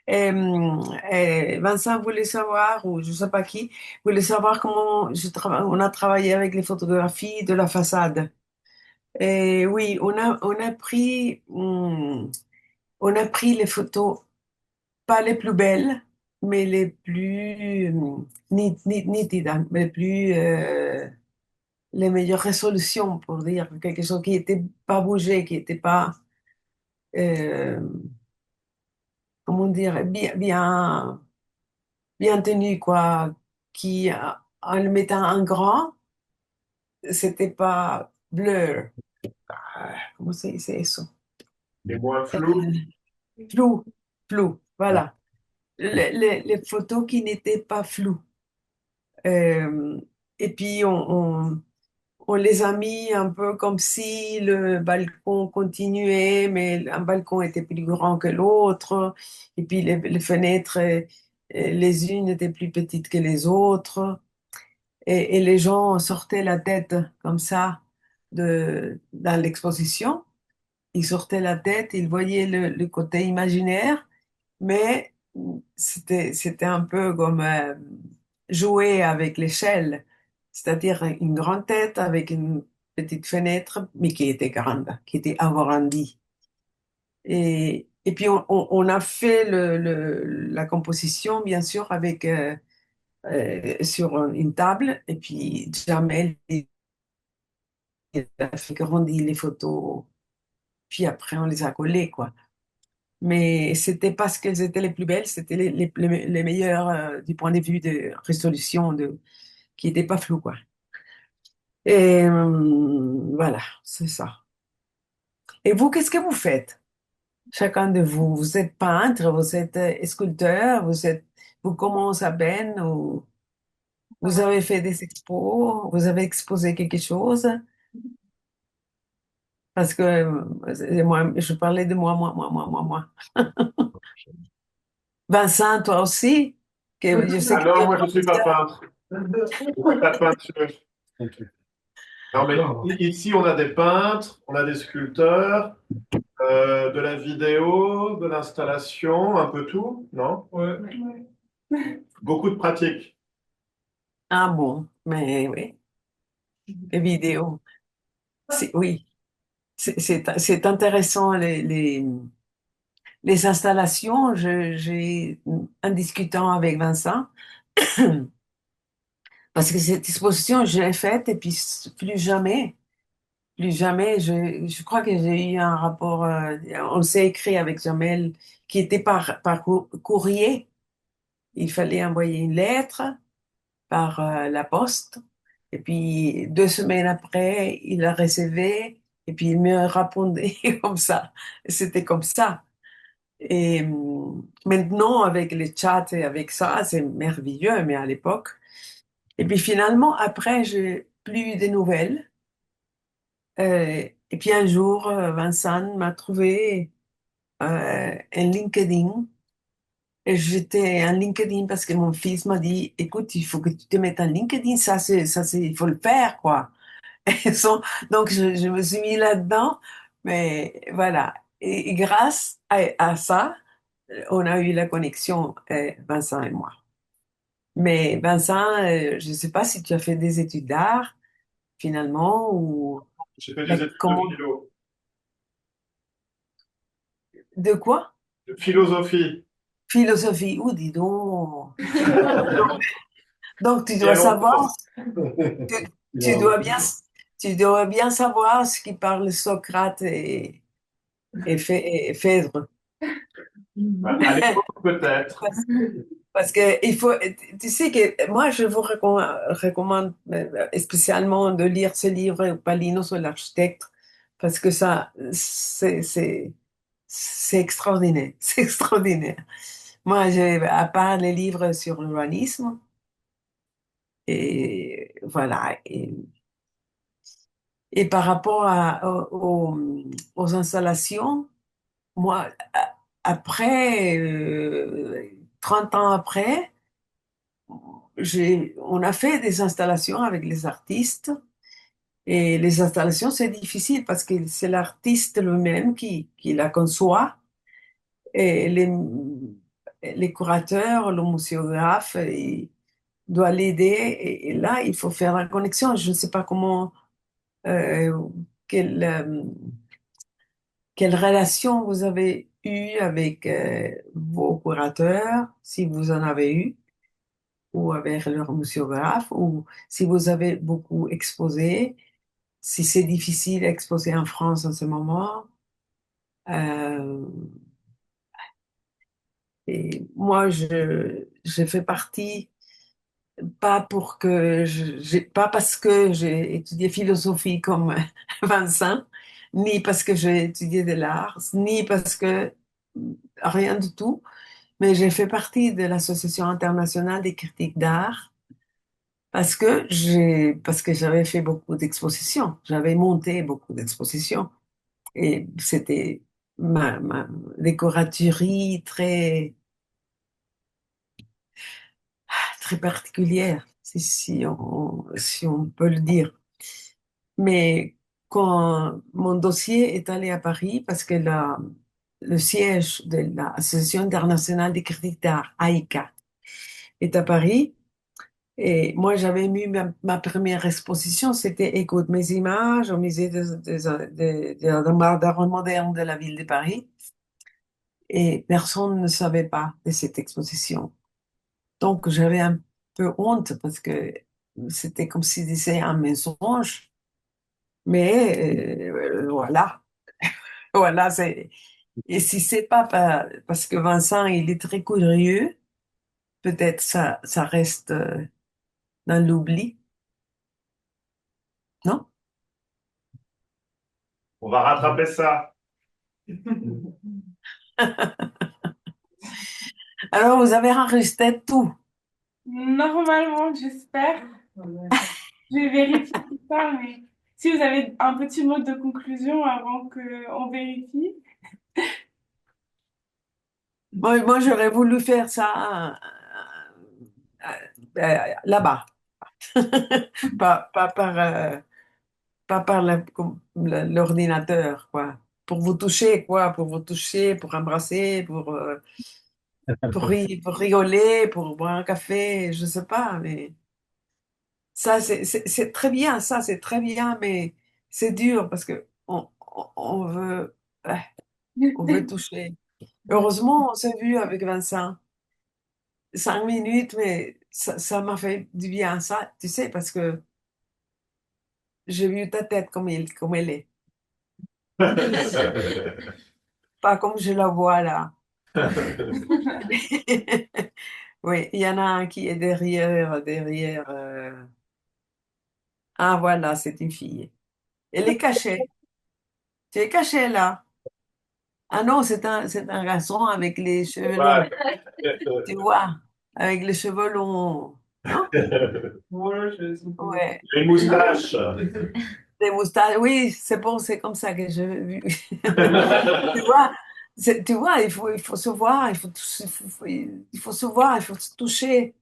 Vincent voulait savoir, ou je sais pas qui, voulait savoir comment on a travaillé avec les photographies de la façade. Et oui, on a pris les photos, pas les plus belles, mais les plus nitides, hein, les meilleures résolutions, pour dire quelque chose qui n'était pas bougé, qui n'était pas, euh, comment dire, bien tenu, quoi, en le mettant en grand, c'était pas blur. Comment c'est ça? Les moins flous. Euh, Flou, flou, voilà. Les photos qui n'étaient pas floues. Euh, et puis, on les a mis un peu comme si le balcon continuait, mais un balcon était plus grand que l'autre. Et puis, les fenêtres, les unes étaient plus petites que les autres. Et les gens sortaient la tête comme ça dans l'exposition. Ils sortaient la tête, ils voyaient le côté imaginaire, mais c'était un peu comme jouer avec l'échelle, c'est-à-dire une grande tête avec une petite fenêtre, mais qui était grande, qui était agrandie. Et puis on a fait la composition, bien sûr, avec sur une table, et puis Jamel il a fait grandir les photos, puis après on les a collées, quoi. mais c'était pas ce qu'elles étaient les plus belles, c'était les meilleures du point de vue de résolution, qui n'étaient pas floues, quoi. Et voilà, c'est ça. Et vous, qu'est-ce que vous faites? Chacun de vous, vous êtes peintre, vous êtes sculpteur, vous commencez à peine, ou vous avez fait des expos, vous avez exposé quelque chose? Parce que moi, je parlais de moi. Vincent, toi aussi, que je sais que tu Alors, es moi, je ne suis pas professeur. peintre. Je fais pas de peinture. Ok. Non, mais D'accord. ici, on a des peintres, on a des sculpteurs, de la vidéo, de l'installation, un peu tout, non? Ouais. Beaucoup de pratiques. Ah bon, mais oui, les vidéos. Oui, c'est intéressant les installations. En discutant avec Vincent, parce que cette exposition, je l'ai faite et puis plus jamais, je crois que j'ai eu un rapport, on s'est écrit avec Jamel, qui était par courrier. Il fallait envoyer une lettre par la poste. Et puis 2 semaines après, il la recevait et puis il me répondait comme ça. C'était comme ça. Et maintenant, avec les chats et avec ça, c'est merveilleux, mais à l'époque. Et puis finalement, après, j'ai plus eu de nouvelles. Et puis un jour, Vincent m'a trouvé un LinkedIn. Et j'étais en LinkedIn parce que mon fils m'a dit, écoute, il faut que tu te mettes en LinkedIn, il faut le faire, quoi. Et donc, je me suis mis là-dedans, mais voilà. Et grâce à ça, on a eu la connexion, Vincent et moi. Mais Vincent, je ne sais pas si tu as fait des études d'art, finalement, ou J'ai fait des mais études de comment, de quoi? de philosophie, Philosophie, ou dis donc. Donc, tu il y a dois savoir, longtemps. tu, Il tu a dois repris. bien, tu dois bien savoir ce qui parle Socrate et Phèdre. À l'époque, peut-être. Parce que il faut, tu sais que moi, je vous recommande spécialement de lire ce livre, Palino sur l'architecte, parce que ça, c'est extraordinaire. C'est extraordinaire. Moi, à part les livres sur l'urbanisme, et voilà. Et par rapport aux installations, moi, après, 30 ans après, on a fait des installations avec les artistes. Et les installations, c'est difficile parce que c'est l'artiste lui-même qui la conçoit. Et les curateurs, le muséographe, il doit l'aider. Et là, il faut faire la connexion. Je ne sais pas comment, euh, quelle, euh, quelle relation vous avez eue avec vos curateurs, si vous en avez eu, ou avec leur muséographe, ou si vous avez beaucoup exposé. Si c'est difficile à exposer en France en ce moment. Euh, et moi, je fais partie, pas parce que j'ai étudié philosophie comme Vincent, ni parce que j'ai étudié de l'art, ni parce que rien du tout, mais j'ai fait partie de l'Association internationale des critiques d'art parce que j'avais fait beaucoup d'expositions, j'avais monté beaucoup d'expositions. Et c'était ma décoraturerie très particulière, si on peut le dire. Mais quand mon dossier est allé à Paris, parce que le siège de l'Association internationale des critiques d'art, AICA, est à Paris, et moi j'avais mis ma première exposition, c'était Écoute mes images au musée d'art moderne de la ville de Paris. Et personne ne savait pas de cette exposition. Donc j'avais un peu honte parce que c'était comme si c'était un mensonge. Mais voilà, voilà, Et si c'est pas parce que Vincent, il est très curieux, peut-être ça reste dans l'oubli, non? On va rattraper ça. Alors, vous avez enregistré tout. Normalement, j'espère. Je vais vérifier tout ça, mais si vous avez un petit mot de conclusion avant qu'on vérifie. Moi, j'aurais voulu faire ça là-bas, pas par l'ordinateur, quoi. Pour vous toucher, quoi, pour vous toucher, pour embrasser, pour rigoler, pour boire un café, je sais pas, mais ça, c'est très bien, ça, c'est très bien, mais c'est dur parce que on veut, ouais, on veut toucher. Heureusement, on s'est vu avec Vincent. 5 minutes, mais ça m'a fait du bien, ça, tu sais, parce que j'ai vu ta tête comme elle est, pas comme je la vois là. Oui, il y en a un qui est derrière. Ah, voilà, c'est une fille. Elle est cachée. Tu es cachée là. Ah non, c'est un garçon avec les cheveux longs. Tu vois, avec les cheveux longs. Non? Ouais. Les moustaches. Des moustaches. Oui, c'est comme ça que j'ai vu. Tu vois, il faut se voir, il faut se voir, il faut se toucher.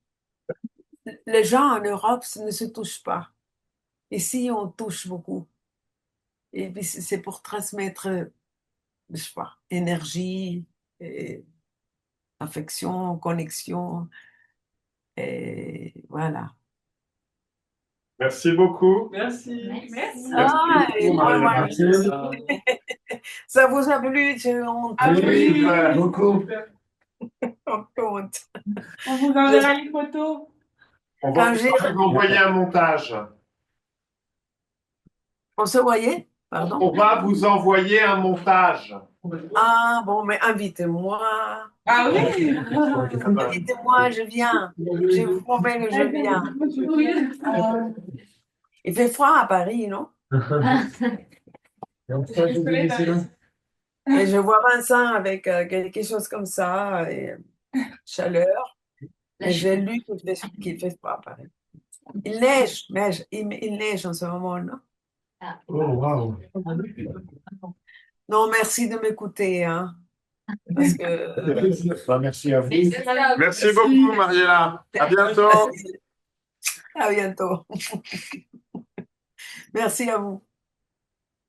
Les gens en Europe ne se touchent pas. Ici, on touche beaucoup. Et puis, c'est pour transmettre, je sais pas, énergie, et affection, connexion. Et voilà. Merci beaucoup. Merci. Merci Ah, et beaucoup, moi, Mariana. ça vous a plu? J'ai honte. Ah oui, Super. Beaucoup. Honte. on vous enverra les photos. On va Quand j'ai, vous envoyer un montage. on se voyait? Pardon? On va vous envoyer un montage. Ah, bon, mais invitez-moi. Ah oui? Invitez-moi, je viens. Je vous promets que je viens. Il fait froid à Paris, non? Et on peut vous laisser là. Et je vois Vincent avec quelque chose comme ça, et chaleur. Et j'ai lu qu'il fait froid à Paris. Il neige en ce moment, non? Oh, waouh. Non, merci de m'écouter, hein, parce que Bah, merci à vous. Merci beaucoup, Mariella. À bientôt. à bientôt. Merci à vous.